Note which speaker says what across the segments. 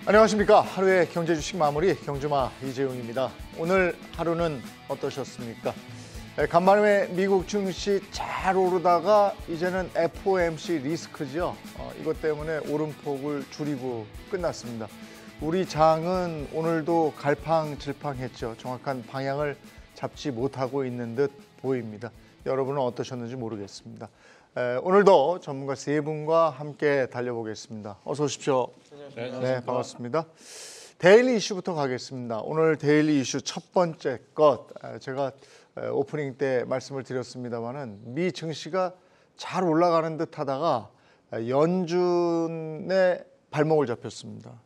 Speaker 1: 안녕하십니까. 하루의 경제 주식 마무리 경주마 이재용입니다. 오늘 하루는 어떠셨습니까? 간만에 미국 증시 잘 오르다가 이제는 FOMC 리스크죠. 이것 때문에 오름폭을 줄이고 끝났습니다. 우리 장은 오늘도 갈팡질팡했죠. 정확한 방향을 잡지 못하고 있는 듯 보입니다. 여러분은 어떠셨는지 모르겠습니다. 오늘도 전문가 세 분과 함께 달려보겠습니다. 어서 오십시오. 네, 반갑습니다. 데일리 이슈부터 가겠습니다. 오늘 데일리 이슈 첫 번째 것, 제가 오프닝 때 말씀을 드렸습니다마는 미 증시가 잘 올라가는 듯 하다가 연준의 발목을 잡혔습니다.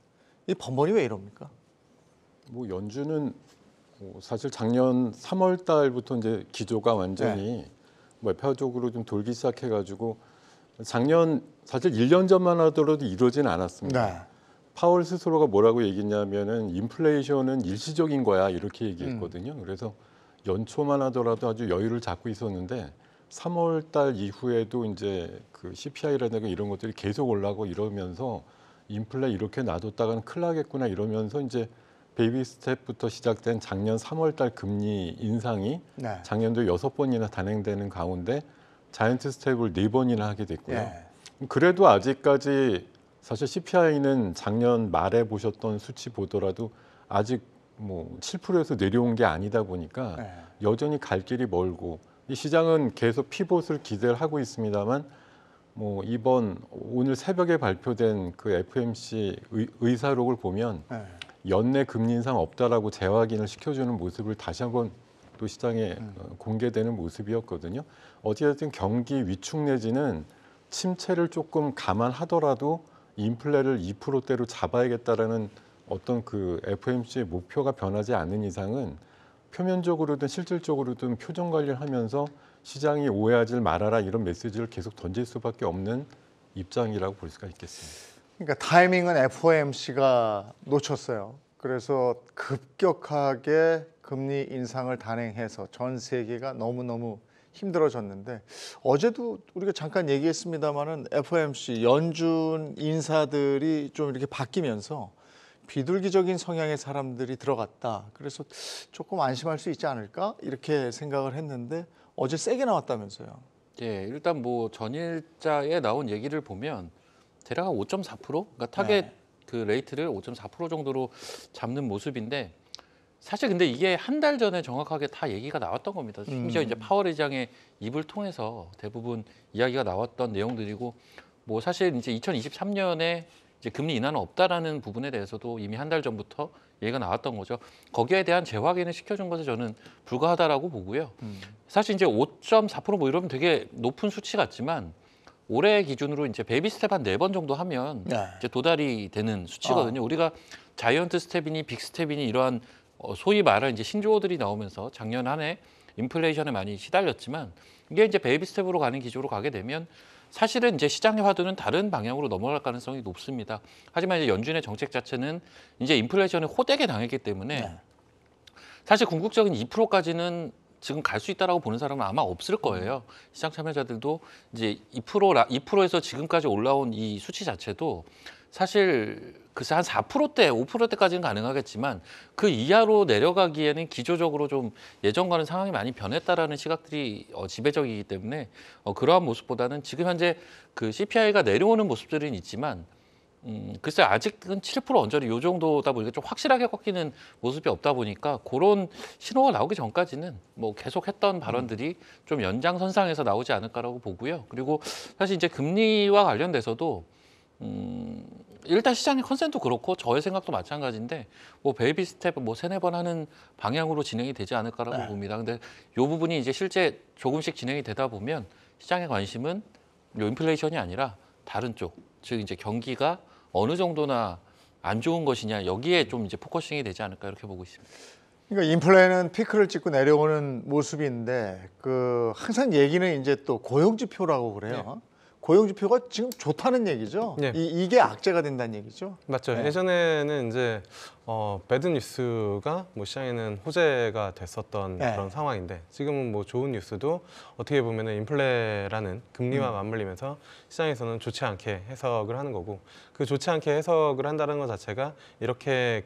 Speaker 1: 이 번번이 왜 이럽니까?
Speaker 2: 연준은 사실 작년 3월 달부터 이제 기조가 완전히 매파적으로 좀 돌기 시작해가지고 작년 사실 1년 전만 하더라도 이러진 않았습니다. 파월 스스로가 뭐라고 얘기했냐면은 인플레이션은 일시적인 거야 이렇게 얘기했거든요. 그래서 연초만 하더라도 아주 여유를 잡고 있었는데 3월 달 이후에도 이제 그 CPI라든가 이런 것들이 계속 올라가고 이러면서 인플레 이렇게 놔뒀다가는 큰일 나겠구나 이러면서 이제 베이비 스텝부터 시작된 작년 3월 달 금리 인상이 작년도 6번이나 단행되는 가운데 자이언트 스텝을 4번이나 하게 됐고요. 그래도 아직까지 사실 CPI는 작년 말에 보셨던 수치 보더라도 아직 7%에서 내려온 게 아니다 보니까 여전히 갈 길이 멀고 이 시장은 계속 피봇을 기대를 하고 있습니다만 이번 오늘 새벽에 발표된 그 FOMC 의사록을 보면 연내 금리 인상 없다라고 재확인을 시켜주는 모습을 다시 한번 또 시장에 공개되는 모습이었거든요. 어찌됐든 경기 위축 내지는 침체를 조금 감안하더라도 인플레를 2%대로 잡아야겠다라는 어떤 그 FOMC의 목표가 변하지 않는 이상은 표면적으로든 실질적으로든 표정 관리를 하면서 시장이 오해하지 말아라 이런 메시지를 계속 던질 수밖에 없는 입장이라고 볼 수가 있겠습니다.
Speaker 1: 그러니까 타이밍은 FOMC가 놓쳤어요. 그래서 급격하게 금리 인상을 단행해서 전 세계가 너무너무 힘들어졌는데 어제도 우리가 잠깐 얘기했습니다마는 FOMC 연준 인사들이 좀 이렇게 바뀌면서 비둘기적인 성향의 사람들이 들어갔다. 그래서 조금 안심할 수 있지 않을까 이렇게 생각을 했는데 어제 세게 나왔다면서요.
Speaker 3: 예, 일단 전일자에 나온 얘기를 보면 대략 5.4%, 그러니까 타겟 그 레이트를 5.4% 정도로 잡는 모습인데 사실 근데 이게 한 달 전에 정확하게 다 얘기가 나왔던 겁니다. 심지어 이제 파월 의장의 입을 통해서 대부분 이야기가 나왔던 내용들이고 사실 이제 2023년에 이제 금리 인하는 없다라는 부분에 대해서도 이미 한 달 전부터 얘기가 나왔던 거죠. 거기에 대한 재확인을 시켜준 것에 저는 불가하다라고 보고요. 사실 이제 5.4% 이러면 되게 높은 수치 같지만 올해 기준으로 이제 베이비 스텝 한 4번 정도 하면 이제 도달이 되는 수치거든요. 우리가 자이언트 스텝이니 빅 스텝이니 이러한 소위 말하는 이제 신조어들이 나오면서 작년 한 해 인플레이션에 많이 시달렸지만 이게 이제 베이비 스텝으로 가는 기조로 가게 되면 사실은 이제 시장의 화두는 다른 방향으로 넘어갈 가능성이 높습니다. 하지만 이제 연준의 정책 자체는 이제 인플레이션에 호되게 당했기 때문에 사실 궁극적인 2%까지는 지금 갈 수 있다라고 보는 사람은 아마 없을 거예요. 시장 참여자들도 이제 2%에서 지금까지 올라온 이 수치 자체도 사실 글쎄 한 4%대, 5%대까지는 가능하겠지만 그 이하로 내려가기에는 기조적으로 좀 예전과는 상황이 많이 변했다라는 시각들이 지배적이기 때문에 그러한 모습보다는 지금 현재 그 CPI가 내려오는 모습들은 있지만 글쎄 아직은 7% 언저리 요 정도다 보니까 좀 확실하게 꺾이는 모습이 없다 보니까 그런 신호가 나오기 전까지는 계속 했던 발언들이 좀 연장선상에서 나오지 않을까라고 보고요. 그리고 사실 이제 금리와 관련돼서도 일단 시장의 컨센도 그렇고 저의 생각도 마찬가지인데 베이비 스텝 3-4번 하는 방향으로 진행이 되지 않을까라고 봅니다. 근데 이 부분이 이제 실제 조금씩 진행이 되다 보면 시장의 관심은 요 인플레이션이 아니라 다른 쪽, 즉 이제 경기가 어느 정도나 안 좋은 것이냐 여기에 좀 이제 포커싱이 되지 않을까 이렇게 보고 있습니다.
Speaker 1: 그러니까 인플레는 피크를 찍고 내려오는 모습인데 항상 얘기는 이제 또 고용 지표라고 그래요. 고용 지표가 지금 좋다는 얘기죠. 이게 악재가 된다는 얘기죠.
Speaker 4: 맞죠. 예전에는 이제 배드 뉴스가 뭐 시장에는 호재가 됐었던
Speaker 1: 네.
Speaker 4: 그런 상황인데 지금은 뭐 좋은 뉴스도 어떻게 보면은 인플레라는 금리와 맞물리면서 시장에서는 좋지 않게 해석을 하는 거고 그 좋지 않게 해석을 한다는 것 자체가 이렇게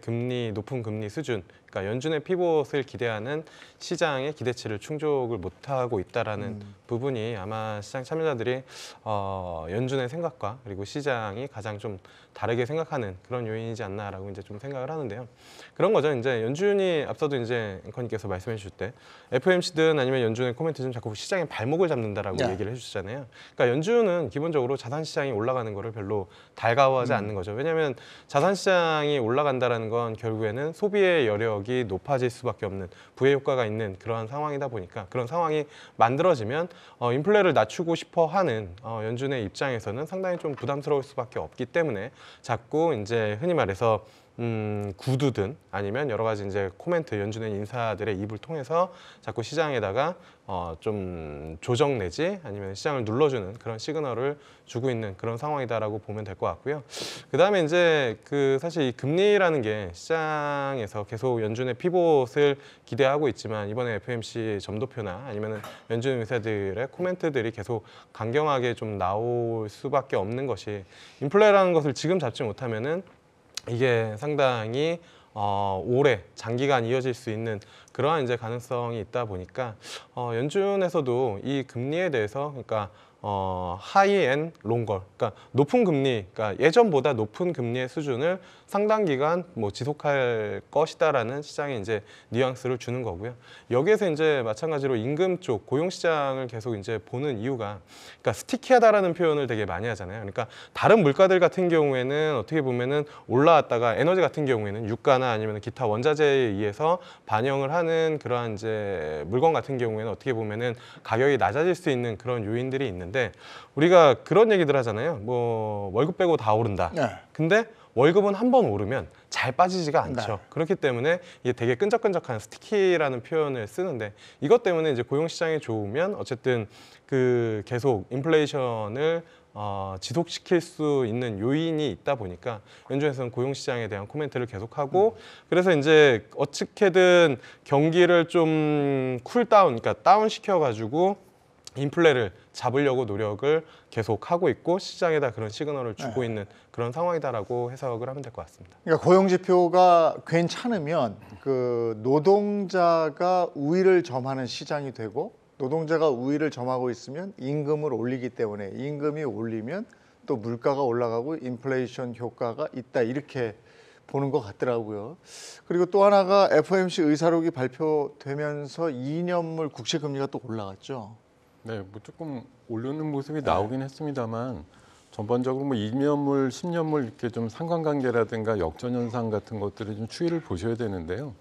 Speaker 4: 높은 금리 수준 그러니까 연준의 피봇을 기대하는 시장의 기대치를 충족을 못하고 있다라는 부분이 아마 시장 참여자들이 연준의 생각과 그리고 시장이 가장 좀 다르게 생각하는 그런 요인이지 않나라고 이제 좀 생각을 하는데요. 그런 거죠. 이제 연준이 앞서도 이제 앵커님께서 말씀해 주실 때 FOMC든 아니면 연준의 코멘트든 자꾸 시장의 발목을 잡는다라고
Speaker 1: 네.
Speaker 4: 얘기를 해주시잖아요. 그러니까 연준은 기본적으로 자산 시장이 올라가는 거를 별로 달가워하지 않는 거죠. 왜냐하면 자산 시장이 올라간다라는 건 결국에는 소비의 여력이 높아질 수밖에 없는 부의 효과가 있는 그러한 상황이다 보니까 그런 상황이 만들어지면 인플레를 낮추고 싶어 하는 연준의 입장에서는 상당히 좀 부담스러울 수밖에 없기 때문에 자꾸 이제 흔히 말해서 구두든 아니면 여러 가지 이제 코멘트 연준의 인사들의 입을 통해서 자꾸 시장에다가 좀 조정 내지 아니면 시장을 눌러주는 그런 시그널을 주고 있는 그런 상황이다라고 보면 될 것 같고요. 그 다음에 이제 사실 이 금리라는 게 시장에서 계속 연준의 피봇을 기대하고 있지만 이번에 FOMC 점도표나 아니면은 연준 의사들의 코멘트들이 계속 강경하게 좀 나올 수밖에 없는 것이 인플레라는 것을 지금 잡지 못하면은 이게 상당히 오래 장기간 이어질 수 있는 그러한 이제 가능성이 있다 보니까 연준에서도 이 금리에 대해서 그러니까 하이 앤 롱걸 그러니까 높은 금리 그러니까 예전보다 높은 금리의 수준을 상당 기간 뭐 지속할 것이다라는 시장에 이제 뉘앙스를 주는 거고요. 여기에서 이제 마찬가지로 임금 쪽 고용 시장을 계속 이제 보는 이유가 그러니까 스티키하다라는 표현을 되게 많이 하잖아요. 그러니까 다른 물가들 같은 경우에는 어떻게 보면은 올라왔다가 에너지 같은 경우에는 유가나 아니면 기타 원자재에 의해서 반영을 하는 그러한 이제 물건 같은 경우에는 어떻게 보면은 가격이 낮아질 수 있는 그런 요인들이 있는데 우리가 그런 얘기들 하잖아요. 뭐 월급 빼고 다 오른다.
Speaker 1: 네.
Speaker 4: 근데 월급은 한 번 오르면 잘 빠지지가 않죠.
Speaker 1: 네.
Speaker 4: 그렇기 때문에 이게 되게 끈적끈적한 스티키라는 표현을 쓰는데 이것 때문에 이제 고용 시장이 좋으면 어쨌든 계속 인플레이션을 지속시킬 수 있는 요인이 있다 보니까 연준에서는 고용 시장에 대한 코멘트를 계속하고 그래서 이제 어떻게든 경기를 좀 쿨다운, 그러니까 다운 시켜가지고 인플레를 잡으려고 노력을 계속하고 있고 시장에다 그런 시그널을 주고 있는 그런 상황이다라고 해석을 하면 될 것 같습니다.
Speaker 1: 그러니까 고용 지표가 괜찮으면 그 노동자가 우위를 점하는 시장이 되고 노동자가 우위를 점하고 있으면 임금을 올리기 때문에 임금이 올리면 또 물가가 올라가고 인플레이션 효과가 있다 이렇게 보는 것 같더라고요. 그리고 또 하나가 FOMC 의사록이 발표되면서 2년물 국채 금리가 또 올라갔죠.
Speaker 2: 네, 뭐 조금 오르는 모습이 나오긴 했습니다만 전반적으로 뭐 2년물, 10년물 이렇게 좀 상관관계라든가 역전 현상 같은 것들을 좀 추이를 보셔야 되는데요.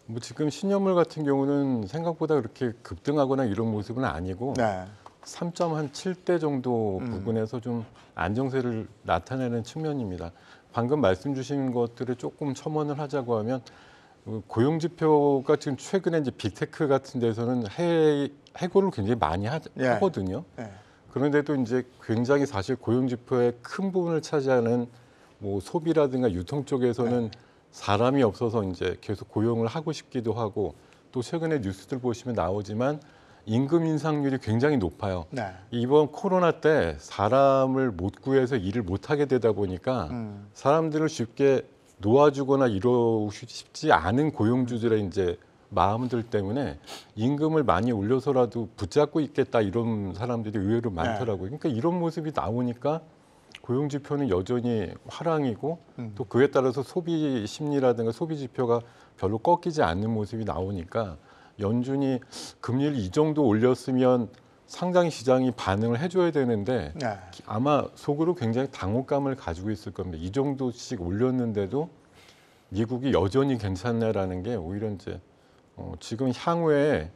Speaker 2: 뭐 지금 10년물 같은 경우는 생각보다 그렇게 급등하거나 이런 모습은 아니고
Speaker 1: 네.
Speaker 2: 3.7대 정도 부분에서 좀 안정세를 나타내는 측면입니다. 방금 말씀 주신 것들을 조금 첨언을 하자고 하면 고용 지표가 지금 최근에 이제 빅테크 같은 데서는 해고를 굉장히 많이 하거든요.
Speaker 1: 네.
Speaker 2: 그런데도 이제 굉장히 사실 고용 지표의 큰 부분을 차지하는 뭐 소비라든가 유통 쪽에서는 사람이 없어서 이제 계속 고용을 하고 싶기도 하고 또 최근에 뉴스들 보시면 나오지만 임금 인상률이 굉장히 높아요.
Speaker 1: 네.
Speaker 2: 이번 코로나 때 사람을 못 구해서 일을 못 하게 되다 보니까 사람들을 쉽게 놓아주거나 이러고 싶지 않은 고용주들의 이제 마음들 때문에 임금을 많이 올려서라도 붙잡고 있겠다 이런 사람들이 의외로 많더라고요. 그러니까 이런 모습이 나오니까 고용 지표는 여전히 화랑이고 또 그에 따라서 소비 심리라든가 소비 지표가 별로 꺾이지 않는 모습이 나오니까 연준이 금리를 이 정도 올렸으면 상당히 시장이 반응을 해줘야 되는데
Speaker 1: 네.
Speaker 2: 아마 속으로 굉장히 당혹감을 가지고 있을 겁니다. 이 정도씩 올렸는데도 미국이 여전히 괜찮냐라는 게 오히려 이제 지금 향후에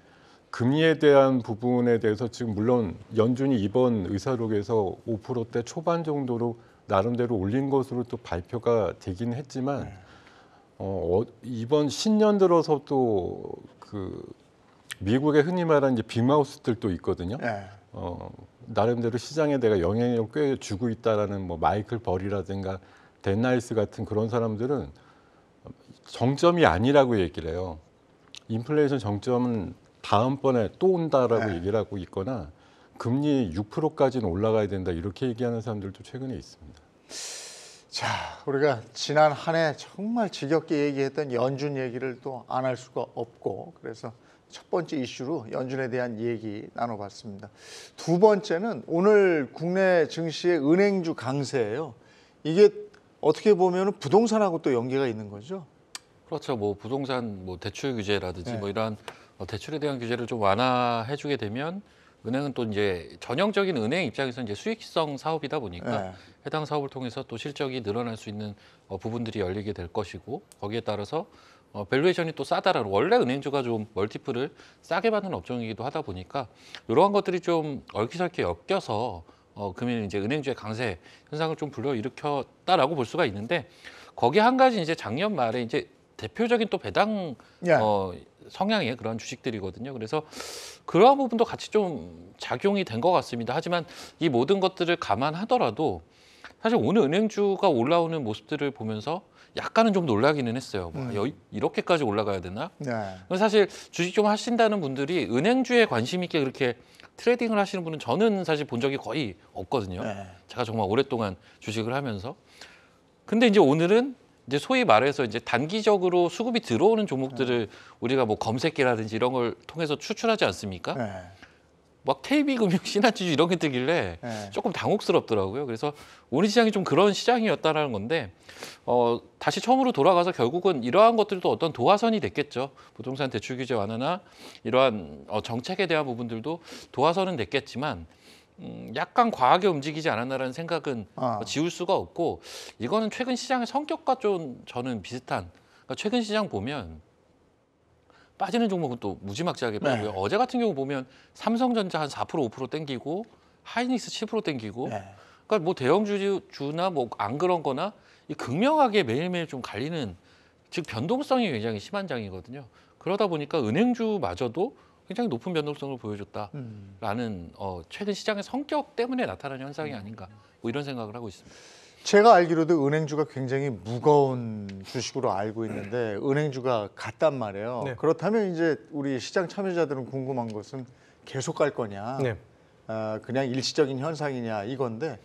Speaker 2: 금리에 대한 부분에 대해서 지금 물론 연준이 이번 의사록에서 5%대 초반 정도로 나름대로 올린 것으로 또 발표가 되긴 했지만 이번 신년 들어서 또 미국의 흔히 말하는 이제 빅마우스들도 있거든요.
Speaker 1: 네.
Speaker 2: 나름대로 시장에 내가 영향력을 꽤 주고 있다라는 뭐 마이클 버리라든가 댄 나이스 같은 그런 사람들은 정점이 아니라고 얘기를 해요. 인플레이션 정점은 다음번에 또 온다라고 얘기를 하고 있거나 금리 6%까지는 올라가야 된다 이렇게 얘기하는 사람들도 최근에 있습니다.
Speaker 1: 자, 우리가 지난 한 해 정말 지겹게 얘기했던 연준 얘기를 또 안 할 수가 없고 그래서 첫 번째 이슈로 연준에 대한 얘기 나눠봤습니다. 두 번째는 오늘 국내 증시의 은행주 강세예요. 이게 어떻게 보면 부동산하고 또 연계가 있는 거죠?
Speaker 3: 그렇죠. 뭐 부동산 뭐 대출 규제라든지
Speaker 1: 네.
Speaker 3: 뭐 이러한 대출에 대한 규제를 좀 완화해주게 되면 은행은 또 이제 전형적인 은행 입장에서 이제 수익성 사업이다 보니까
Speaker 1: 네.
Speaker 3: 해당 사업을 통해서 또 실적이 늘어날 수 있는 부분들이 열리게 될 것이고 거기에 따라서 밸류에이션이 또 싸다라는 원래 은행주가 좀 멀티플을 싸게 받는 업종이기도 하다 보니까 이러한 것들이 좀 얽히설키 엮여서 금일 이제 은행주의 강세 현상을 좀 불러일으켰다라고 볼 수가 있는데 거기에 한 가지 이제 작년 말에 이제 대표적인 또 배당
Speaker 1: 예.
Speaker 3: 성향의 그런 주식들이거든요. 그래서 그러한 부분도 같이 좀 작용이 된 것 같습니다. 하지만 이 모든 것들을 감안하더라도 사실 오늘 은행주가 올라오는 모습들을 보면서 약간은 좀 놀라기는 했어요. 이렇게까지 올라가야 되나?
Speaker 1: 네.
Speaker 3: 사실 주식 좀 하신다는 분들이 은행주에 관심 있게 그렇게 트레이딩을 하시는 분은 저는 사실 본 적이 거의 없거든요.
Speaker 1: 네.
Speaker 3: 제가 정말 오랫동안 주식을 하면서. 근데 이제 오늘은 이제 소위 말해서 이제 단기적으로 수급이 들어오는 종목들을 우리가 뭐 검색기라든지 이런 걸 통해서 추출하지 않습니까?
Speaker 1: 네.
Speaker 3: 막 KB금융, 신한지주 이런 게 뜨길래
Speaker 1: 네.
Speaker 3: 조금 당혹스럽더라고요. 그래서 오늘 시장이 좀 그런 시장이었다라는 건데 다시 처음으로 돌아가서 결국은 이러한 것들도 어떤 도화선이 됐겠죠. 부동산 대출 규제 완화나 이러한 정책에 대한 부분들도 도화선은 됐겠지만 약간 과하게 움직이지 않았나라는 생각은 지울 수가 없고 이거는 최근 시장의 성격과 좀 저는 비슷한 그러니까 최근 시장 보면 빠지는 종목은 또 무지막지하게 빠지고요.
Speaker 1: 네.
Speaker 3: 어제 같은 경우 보면 삼성전자 한 4% 5% 땡기고 하이닉스 7% 땡기고
Speaker 1: 네.
Speaker 3: 그러니까 뭐 대형주나 뭐 안 그런 거나 이 극명하게 매일매일 좀 갈리는 즉 변동성이 굉장히 심한 장이거든요. 그러다 보니까 은행주마저도 굉장히 높은 변동성을 보여줬다라는 최근 시장의 성격 때문에 나타나는 현상이 아닌가 뭐 이런 생각을 하고 있습니다.
Speaker 1: 제가 알기로도 은행주가 굉장히 무거운 주식으로 알고 있는데 은행주가 같단 말이에요.
Speaker 4: 네.
Speaker 1: 그렇다면 이제 우리 시장 참여자들은 궁금한 것은 계속 갈 거냐,
Speaker 4: 네.
Speaker 1: 그냥 일시적인 현상이냐 이건데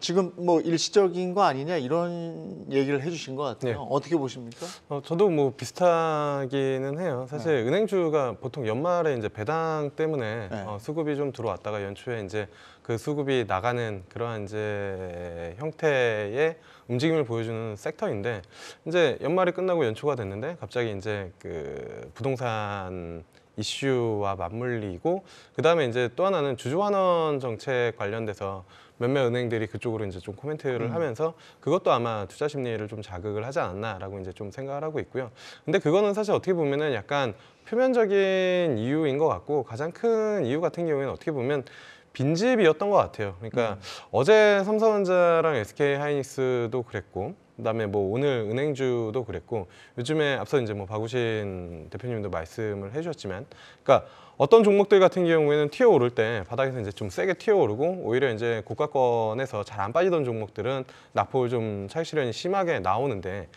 Speaker 1: 지금 뭐 일시적인 거 아니냐 이런 얘기를 해주신 것 같아요.
Speaker 4: 네.
Speaker 1: 어떻게 보십니까?
Speaker 4: 저도 뭐 비슷하기는 해요. 사실 은행주가 보통 연말에 이제 배당 때문에
Speaker 1: 네.
Speaker 4: 수급이 좀 들어왔다가 연초에 이제 그 수급이 나가는 그러한 이제 형태의 움직임을 보여주는 섹터인데 이제 연말이 끝나고 연초가 됐는데 갑자기 이제 그 부동산 이슈와 맞물리고 그 다음에 이제 또 하나는 주주환원 정책 관련돼서 몇몇 은행들이 그쪽으로 이제 좀 코멘트를 하면서 그것도 아마 투자 심리를 좀 자극을 하지 않았나라고 이제 좀 생각을 하고 있고요. 근데 그거는 사실 어떻게 보면은 약간 표면적인 이유인 것 같고 가장 큰 이유 같은 경우에는 어떻게 보면 빈집이었던 것 같아요. 그러니까 어제 삼성전자랑 SK하이닉스도 그랬고 그다음에 뭐 오늘 은행주도 그랬고 요즘에 앞서 이제 뭐 박우신 대표님도 말씀을 해주셨지만 그러니까 어떤 종목들 같은 경우에는 튀어오를 때 바닥에서 이제 좀 세게 튀어오르고 오히려 이제 고가권에서 잘 안 빠지던 종목들은 낙폭을 좀 차익 실현이 심하게 나오는데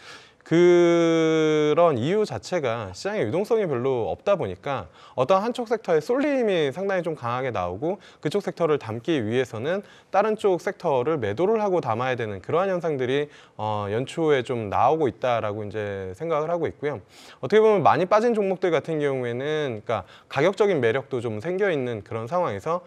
Speaker 4: 그런 이유 자체가 시장의 유동성이 별로 없다 보니까 어떤 한쪽 섹터의 쏠림이 상당히 좀 강하게 나오고 그쪽 섹터를 담기 위해서는 다른 쪽 섹터를 매도를 하고 담아야 되는 그러한 현상들이 연초에 좀 나오고 있다라고 이제 생각을 하고 있고요. 어떻게 보면 많이 빠진 종목들 같은 경우에는 그러니까 가격적인 매력도 좀 생겨 있는 그런 상황에서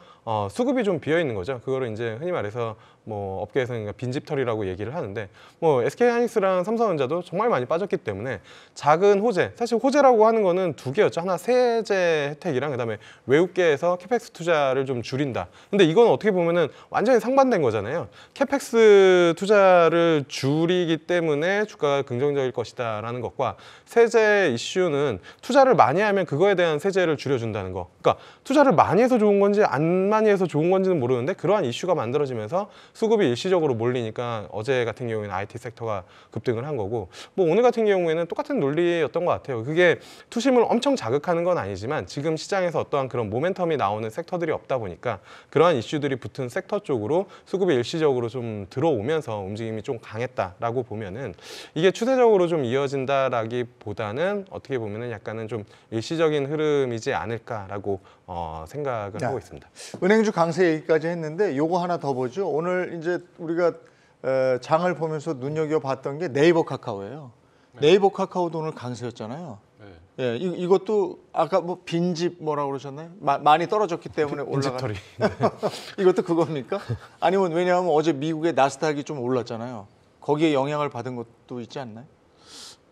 Speaker 4: 수급이 좀 비어 있는 거죠. 그거를 이제 흔히 말해서 뭐 업계에서는 빈집털이라고 얘기를 하는데 뭐 SK하이닉스랑 삼성전자도 정말 많이 빠졌기 때문에 작은 호재, 사실 호재라고 하는 거는 두 개였죠. 하나 세제 혜택이랑 그다음에 외국계에서 캐펙스 투자를 좀 줄인다. 근데 이건 어떻게 보면은 완전히 상반된 거잖아요. 캐펙스 투자를 줄이기 때문에 주가가 긍정적일 것이다라는 것과 세제 이슈는 투자를 많이 하면 그거에 대한 세제를 줄여준다는 거. 그러니까 투자를 많이 해서 좋은 건지 안 만만히 해서 좋은 건지는 모르는데 그러한 이슈가 만들어지면서 수급이 일시적으로 몰리니까 어제 같은 경우에는 IT 섹터가 급등을 한 거고 뭐 오늘 같은 경우에는 똑같은 논리였던 것 같아요. 그게 투심을 엄청 자극하는 건 아니지만 지금 시장에서 어떠한 그런 모멘텀이 나오는 섹터들이 없다 보니까 그러한 이슈들이 붙은 섹터 쪽으로 수급이 일시적으로 좀 들어오면서 움직임이 좀 강했다라고 보면은 이게 추세적으로 좀 이어진다라기보다는 어떻게 보면은 약간은 좀 일시적인 흐름이지 않을까라고 생각을 하고 있습니다.
Speaker 1: 은행주 강세 얘기까지 했는데 요거 하나 더 보죠. 오늘 이제 우리가 장을 보면서 눈여겨봤던 게 네이버 카카오예요. 네이버 카카오도 오늘 강세였잖아요. 예, 이것도 아까 뭐 빈집 뭐라고 그러셨나요? 많이 떨어졌기 때문에 올라간.
Speaker 4: 빈집털이.
Speaker 1: 이것도 그겁니까? 아니면 왜냐하면 어제 미국의 나스닥이 좀 올랐잖아요. 거기에 영향을 받은 것도 있지 않나요?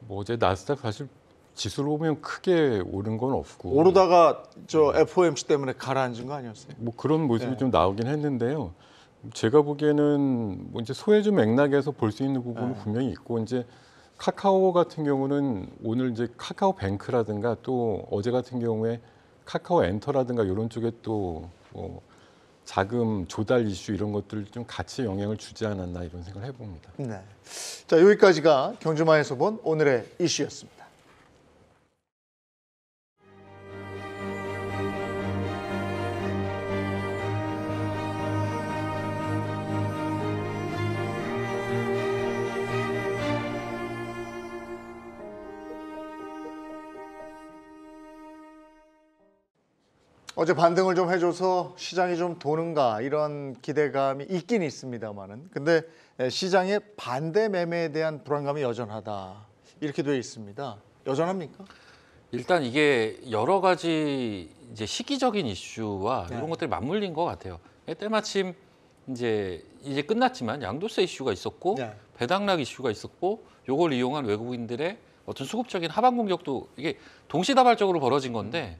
Speaker 2: 뭐 어제 나스닥 사실 지수로 보면 크게 오른 건 없고
Speaker 1: 오르다가 저 FOMC 때문에 가라앉은 거 아니었어요?
Speaker 2: 뭐 그런 모습이
Speaker 1: 네.
Speaker 2: 좀 나오긴 했는데요. 제가 보기에는 뭐 이제 소외주 맥락에서 볼 수 있는 부분은 분명히 있고 이제 카카오 같은 경우는 오늘 이제 카카오 뱅크라든가 또 어제 같은 경우에 카카오 엔터라든가 이런 쪽에 또 뭐 자금 조달 이슈 이런 것들 좀 같이 영향을 주지 않았나 이런 생각을 해봅니다.
Speaker 1: 네. 자, 여기까지가 경주마에서 본 오늘의 이슈였습니다. 어제 반등을 좀 해줘서 시장이 좀 도는가 이런 기대감이 있긴 있습니다만은 근데 시장의 반대 매매에 대한 불안감이 여전하다 이렇게 되어 있습니다. 여전합니까?
Speaker 3: 일단 이게 여러 가지 이제 시기적인 이슈와
Speaker 1: 네.
Speaker 3: 이런 것들이 맞물린 것 같아요. 때마침 이제 끝났지만 양도세 이슈가 있었고
Speaker 1: 네.
Speaker 3: 배당락 이슈가 있었고 요걸 이용한 외국인들의 어떤 수급적인 하방 공격도 이게 동시다발적으로 벌어진 건데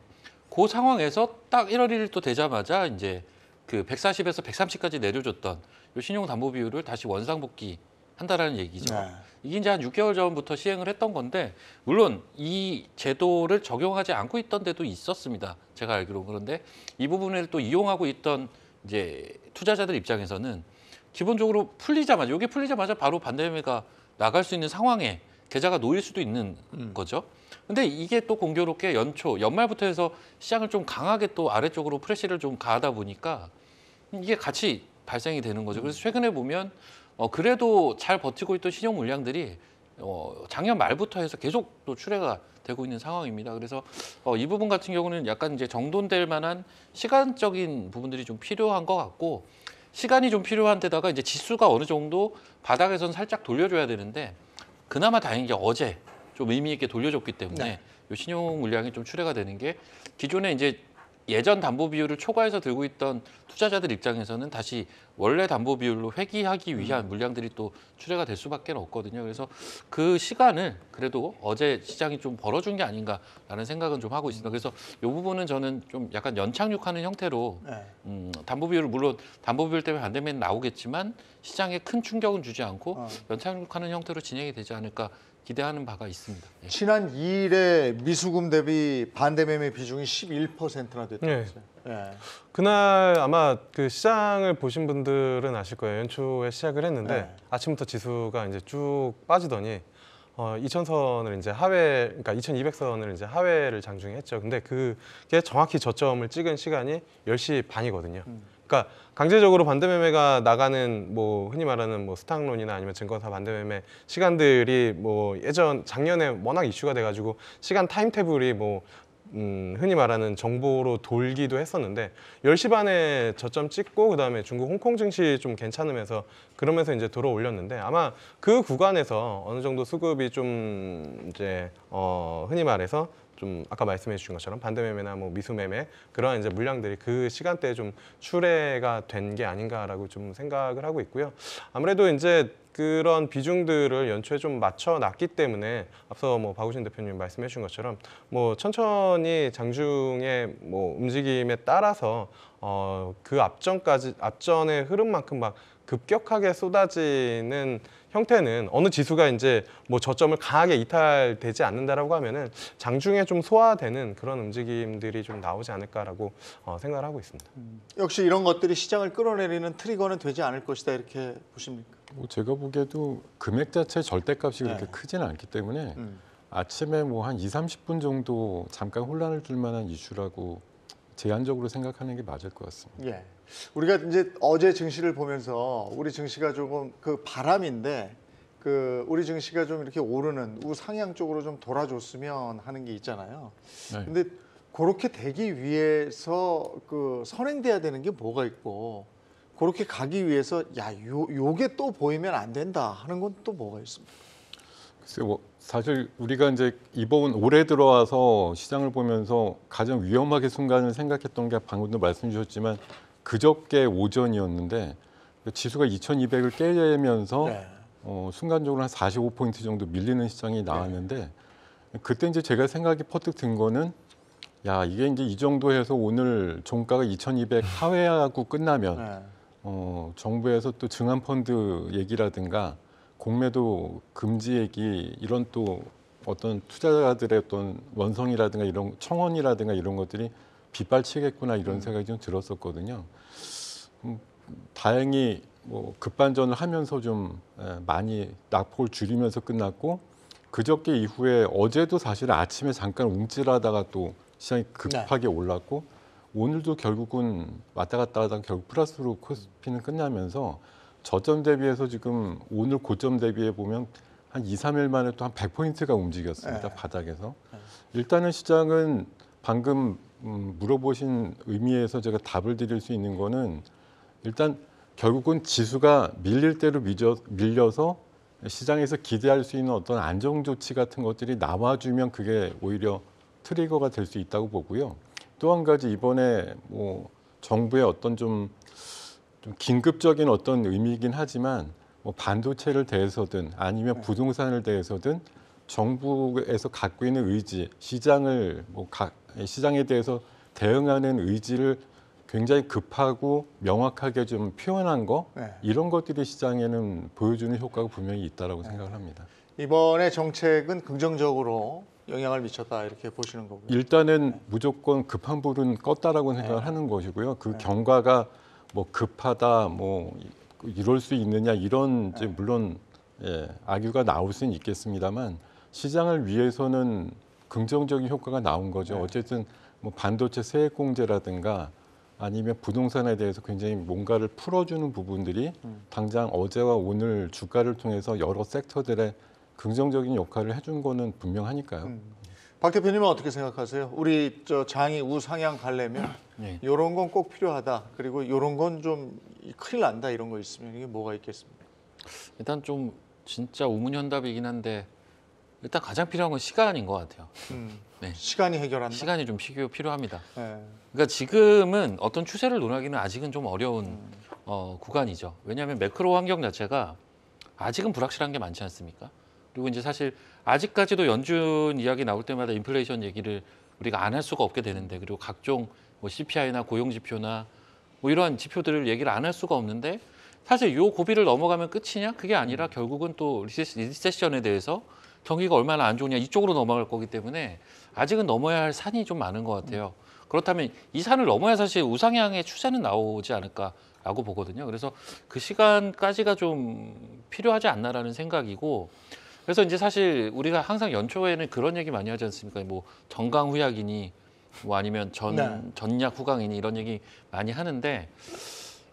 Speaker 3: 그 상황에서 딱 1월 1일 또 되자마자 이제 그 140에서 130까지 내려줬던 요 신용 담보 비율을 다시 원상복귀 한다라는 얘기죠.
Speaker 1: 네.
Speaker 3: 이게 이제 한 6개월 전부터 시행을 했던 건데 물론 이 제도를 적용하지 않고 있던 데도 있었습니다. 제가 알기로. 그런데 이 부분을 또 이용하고 있던 이제 투자자들 입장에서는 기본적으로 풀리자마자 이게 풀리자마자 바로 반대 매매가 나갈 수 있는 상황에 계좌가 놓일 수도 있는 거죠. 근데 이게 또 공교롭게 연말부터 해서 시장을 좀 강하게 또 아래쪽으로 프레시를 좀 가하다 보니까 이게 같이 발생이 되는 거죠. 그래서 최근에 보면 그래도 잘 버티고 있던 신용 물량들이 작년 말부터 해서 계속 또 출회가 되고 있는 상황입니다. 그래서 이 부분 같은 경우는 약간 이제 정돈될 만한 시간적인 부분들이 좀 필요한 것 같고 시간이 좀 필요한 데다가 이제 지수가 어느 정도 바닥에선 살짝 돌려줘야 되는데 그나마 다행인 게 어제 좀 의미 있게 돌려줬기 때문에
Speaker 1: 네.
Speaker 3: 요 신용 물량이 좀 출회가 되는 게 기존에 이제 예전 담보 비율을 초과해서 들고 있던 투자자들 입장에서는 다시 원래 담보 비율로 회귀하기 위한 물량들이 또 출회가 될 수밖에 없거든요. 그래서 그 시간을 그래도 어제 시장이 좀 벌어준 게 아닌가라는 생각은 좀 하고 있습니다. 그래서 이 부분은 저는 좀 약간 연착륙하는 형태로 담보 비율을 물론 담보 비율 때문에 반대면 나오겠지만 시장에 큰 충격은 주지 않고 연착륙하는 형태로 진행이 되지 않을까 기대하는 바가 있습니다. 예.
Speaker 1: 지난 2일에 미수금 대비 반대 매매 비중이 11%나 됐다면서요. 예.
Speaker 4: 그날 아마 그 시장을 보신 분들은 아실 거예요. 연초에 시작을 했는데
Speaker 1: 네.
Speaker 4: 아침부터 지수가 이제 쭉 빠지더니 2000선을 이제 하회, 그러니까 2200선을 이제 하회를 장중했죠. 근데 그게 정확히 저점을 찍은 시간이 10시 반이거든요. 그러니까 강제적으로 반대 매매가 나가는 뭐 흔히 말하는 뭐 스탁론이나 아니면 증권사 반대 매매 시간들이 뭐 작년에 워낙 이슈가 돼가지고 시간 타임테이블이 뭐 흔히 말하는 정보로 돌기도 했었는데 10시 반에 저점 찍고 그다음에 중국 홍콩 증시 좀 괜찮으면서 그러면서 이제 들어 올렸는데 아마 그 구간에서 어느 정도 수급이 좀 이제 흔히 말해서 좀 아까 말씀해 주신 것처럼 반대 매매나 뭐 미수 매매 그런 이제 물량들이 그 시간대에 좀 출회가 된 게 아닌가라고 좀 생각을 하고 있고요. 아무래도 이제 그런 비중들을 연초에 좀 맞춰 놨기 때문에 앞서 뭐 박우신 대표님 말씀해 주신 것처럼 뭐 천천히 장중에 뭐 움직임에 따라서 그 앞전의 흐름만큼 막 급격하게 쏟아지는 형태는 어느 지수가 이제 뭐 저점을 강하게 이탈되지 않는다라고 하면은 장중에 좀 소화되는 그런 움직임들이 좀 나오지 않을까라고 생각을 하고 있습니다.
Speaker 1: 역시 이런 것들이 시장을 끌어내리는 트리거는 되지 않을 것이다 이렇게 보십니까?
Speaker 2: 뭐 제가 보기에도 금액 자체 절대값이 그렇게
Speaker 1: 네.
Speaker 2: 크지는 않기 때문에 아침에 뭐 한 2~30분 정도 잠깐 혼란을 줄 만한 이슈라고 제한적으로 생각하는 게 맞을 것 같습니다.
Speaker 1: 예. 우리가 이제 어제 증시를 보면서 우리 증시가 조금 그 바람인데 그 우리 증시가 좀 이렇게 오르는 우상향 쪽으로 좀 돌아줬으면 하는 게 있잖아요.
Speaker 2: 네.
Speaker 1: 근데 그렇게 되기 위해서 그 선행돼야 되는 게 뭐가 있고 그렇게 가기 위해서 요게 또 보이면 안 된다 하는 건 또 뭐가 있습니까?
Speaker 2: 글쎄 뭐 사실 우리가 이제 이번 올해 들어와서 시장을 보면서 가장 위험하게 순간을 생각했던 게 방금도 말씀 주셨지만 그저께 오전이었는데 지수가 2200을 깨면서
Speaker 1: 네.
Speaker 2: 순간적으로 한 45포인트 정도 밀리는 시장이 나왔는데 그때 이제 제가 생각이 퍼뜩 든 거는 야 이게 이제 이 정도 해서 오늘 종가가 2200 하회하고 끝나면
Speaker 1: 네.
Speaker 2: 정부에서 또 증환펀드 얘기라든가 공매도 금지 얘기 이런 또 어떤 투자자들의 어떤 원성이라든가 이런 청원이라든가 이런 것들이 빗발치겠구나 이런 생각이 좀 들었었거든요. 다행히 뭐 급반전을 하면서 좀 많이 낙폭을 줄이면서 끝났고 그저께 이후에 어제도 사실 아침에 잠깐 움찔하다가 또 시장이 급하게 올랐고 오늘도 결국은 왔다 갔다 하다가 결국 플러스로 코스피는 끝나면서 저점 대비해서 지금 오늘 고점 대비해 보면 한 2~3일 만에 또 한 100포인트가 움직였습니다. 바닥에서. 일단은 시장은 방금 물어보신 의미에서 제가 답을 드릴 수 있는 거는 일단 결국은 지수가 밀릴 대로 밀려서 시장에서 기대할 수 있는 어떤 안정 조치 같은 것들이 나와주면 그게 오히려 트리거가 될 수 있다고 보고요. 또 한 가지 이번에 뭐 정부의 어떤 좀 긴급적인 어떤 의미이긴 하지만 뭐 반도체를 대해서든 아니면 부동산을 대해서든 정부에서 갖고 있는 의지, 시장에 대해서 대응하는 의지를 굉장히 급하고 명확하게 좀 표현한 거 이런 것들이 시장에는 보여주는 효과가 분명히 있다라고 생각을 합니다.
Speaker 1: 이번에 정책은 긍정적으로 영향을 미쳤다 이렇게 보시는 거고요.
Speaker 2: 일단은 무조건 급한 불은 껐다라고 생각을 하는 것이고요. 그 경과가 뭐 급하다, 뭐 이럴 수 있느냐 이런 이제 물론 악유가 나올 수는 있겠습니다만 시장을 위해서는 긍정적인 효과가 나온 거죠. 어쨌든 뭐 반도체 세액공제라든가 아니면 부동산에 대해서 굉장히 뭔가를 풀어주는 부분들이 당장 어제와 오늘 주가를 통해서 여러 섹터들의 긍정적인 역할을 해준 거는 분명하니까요.
Speaker 1: 박 대표님은 어떻게 생각하세요? 우리 저 장이 우상향 가려면 이런 건 꼭 필요하다. 그리고 이런 건 좀 큰일 난다 이런 거 있으면 이게 뭐가 있겠습니까?
Speaker 3: 일단 좀 진짜 우문현답이긴 한데 일단 가장 필요한 건 시간인 것 같아요. 네.
Speaker 1: 시간이 해결한다.
Speaker 3: 시간이 좀 필요합니다.
Speaker 1: 네.
Speaker 3: 그러니까 지금은 어떤 추세를 논하기는 아직은 좀 어려운 구간이죠. 왜냐하면 매크로 환경 자체가 아직은 불확실한 게 많지 않습니까? 그리고 이제 사실 아직까지도 연준 이야기 나올 때마다 인플레이션 얘기를 우리가 안 할 수가 없게 되는데 그리고 각종 뭐 CPI나 고용 지표나 뭐 이러한 지표들을 얘기를 안 할 수가 없는데 사실 요 고비를 넘어가면 끝이냐? 그게 아니라 결국은 또 리세션에 대해서 경기가 얼마나 안 좋으냐 이쪽으로 넘어갈 거기 때문에 아직은 넘어야 할 산이 좀 많은 것 같아요. 그렇다면 이 산을 넘어야 사실 우상향의 추세는 나오지 않을까라고 보거든요. 그래서 그 시간까지가 좀 필요하지 않나라는 생각이고 그래서 이제 사실 우리가 항상 연초에는 그런 얘기 많이 하지 않습니까? 뭐 정강 후약이니 뭐 아니면 전약 후강이니 이런 얘기 많이 하는데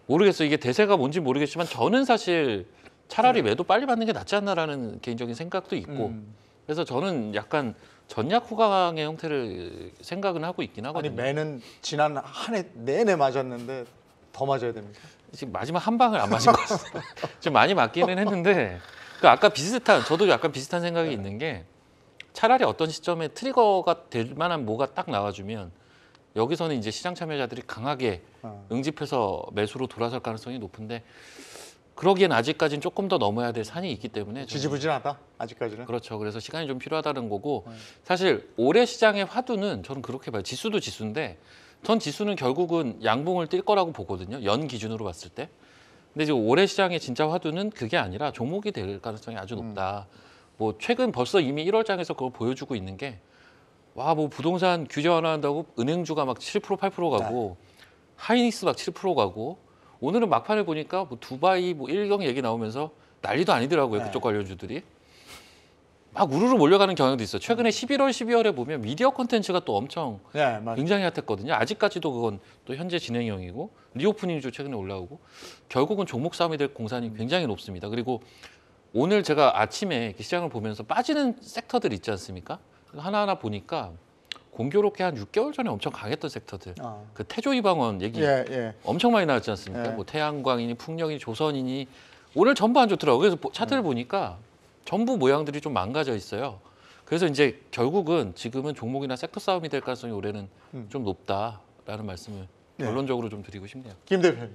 Speaker 3: 모르겠어요. 이게 대세가 뭔지 모르겠지만 저는 사실 차라리 매도 빨리 받는 게 낫지 않나라는 개인적인 생각도 있고 그래서 저는 약간 전약 후강의 형태를 생각은 하고 있긴 하거든요.
Speaker 1: 아니 매는 지난 한 해 내내 맞았는데 더 맞아야 됩니까?
Speaker 3: 지금 마지막 한 방을 안 맞은 것 같아요. 좀 많이 맞기는 했는데 아까 저도 약간 비슷한 생각이 있는 게 차라리 어떤 시점에 트리거가 될 만한 뭐가 딱 나와주면 여기서는 이제 시장 참여자들이 강하게 응집해서 매수로 돌아설 가능성이 높은데 그러기엔 아직까지는 조금 더 넘어야 될 산이 있기 때문에
Speaker 1: 지지부진하다 아직까지는.
Speaker 3: 그렇죠. 그래서 시간이 좀 필요하다는 거고 사실 올해 시장의 화두는 저는 그렇게 봐요. 지수도 지수인데 전 지수는 결국은 양봉을 뛸 거라고 보거든요. 연 기준으로 봤을 때. 근데 이제 올해 시장의 진짜 화두는 그게 아니라 종목이 될 가능성이 아주 높다. 뭐 최근 벌써 이미 1월장에서 그걸 보여주고 있는 게 와, 뭐 부동산 규제 완화한다고 은행주가 막 7% 8% 가고 하이닉스 막 7% 가고 오늘은 막판을 보니까 뭐 두바이 뭐 일경 얘기 나오면서 난리도 아니더라고요. 그쪽 관련주들이. 막 우르르 몰려가는 경향도 있어요. 최근에 11월, 12월에 보면 미디어 콘텐츠가 또 엄청
Speaker 1: 네, 맞아요.
Speaker 3: 굉장히 핫했거든요. 아직까지도 그건 또 현재 진행형이고 리오프닝주 최근에 올라오고 결국은 종목 싸움이 될 공산이 굉장히 높습니다. 그리고 오늘 제가 아침에 시장을 보면서 빠지는 섹터들 있지 않습니까? 하나하나 보니까 공교롭게 한 6개월 전에 엄청 강했던 섹터들. 그 태조 이방원 얘기
Speaker 1: 예.
Speaker 3: 엄청 많이 나왔지 않습니까?
Speaker 1: 예.
Speaker 3: 뭐 태양광이니 풍력이니 조선이니 오늘 전부 안 좋더라고요. 그래서 차트를 보니까 전부 모양들이 좀 망가져 있어요. 그래서 이제 결국은 지금은 종목이나 섹터 싸움이 될 가능성이 올해는 좀 높다라는 말씀을 결론적으로 좀 드리고 싶네요.
Speaker 1: 김 대표님.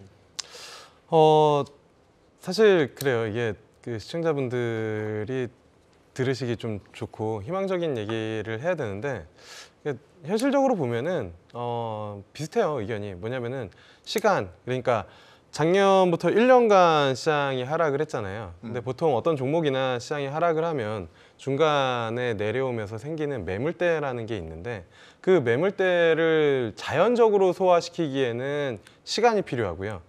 Speaker 4: 사실 그래요. 이게 그 시청자분들이 들으시기 좀 좋고 희망적인 얘기를 해야 되는데 현실적으로 보면은 비슷해요. 의견이 뭐냐면은 시간 그러니까 작년부터 1년간 시장이 하락을 했잖아요. 근데 보통 어떤 종목이나 시장이 하락을 하면 중간에 내려오면서 생기는 매물대라는 게 있는데 그 매물대를 자연적으로 소화시키기에는 시간이 필요하고요.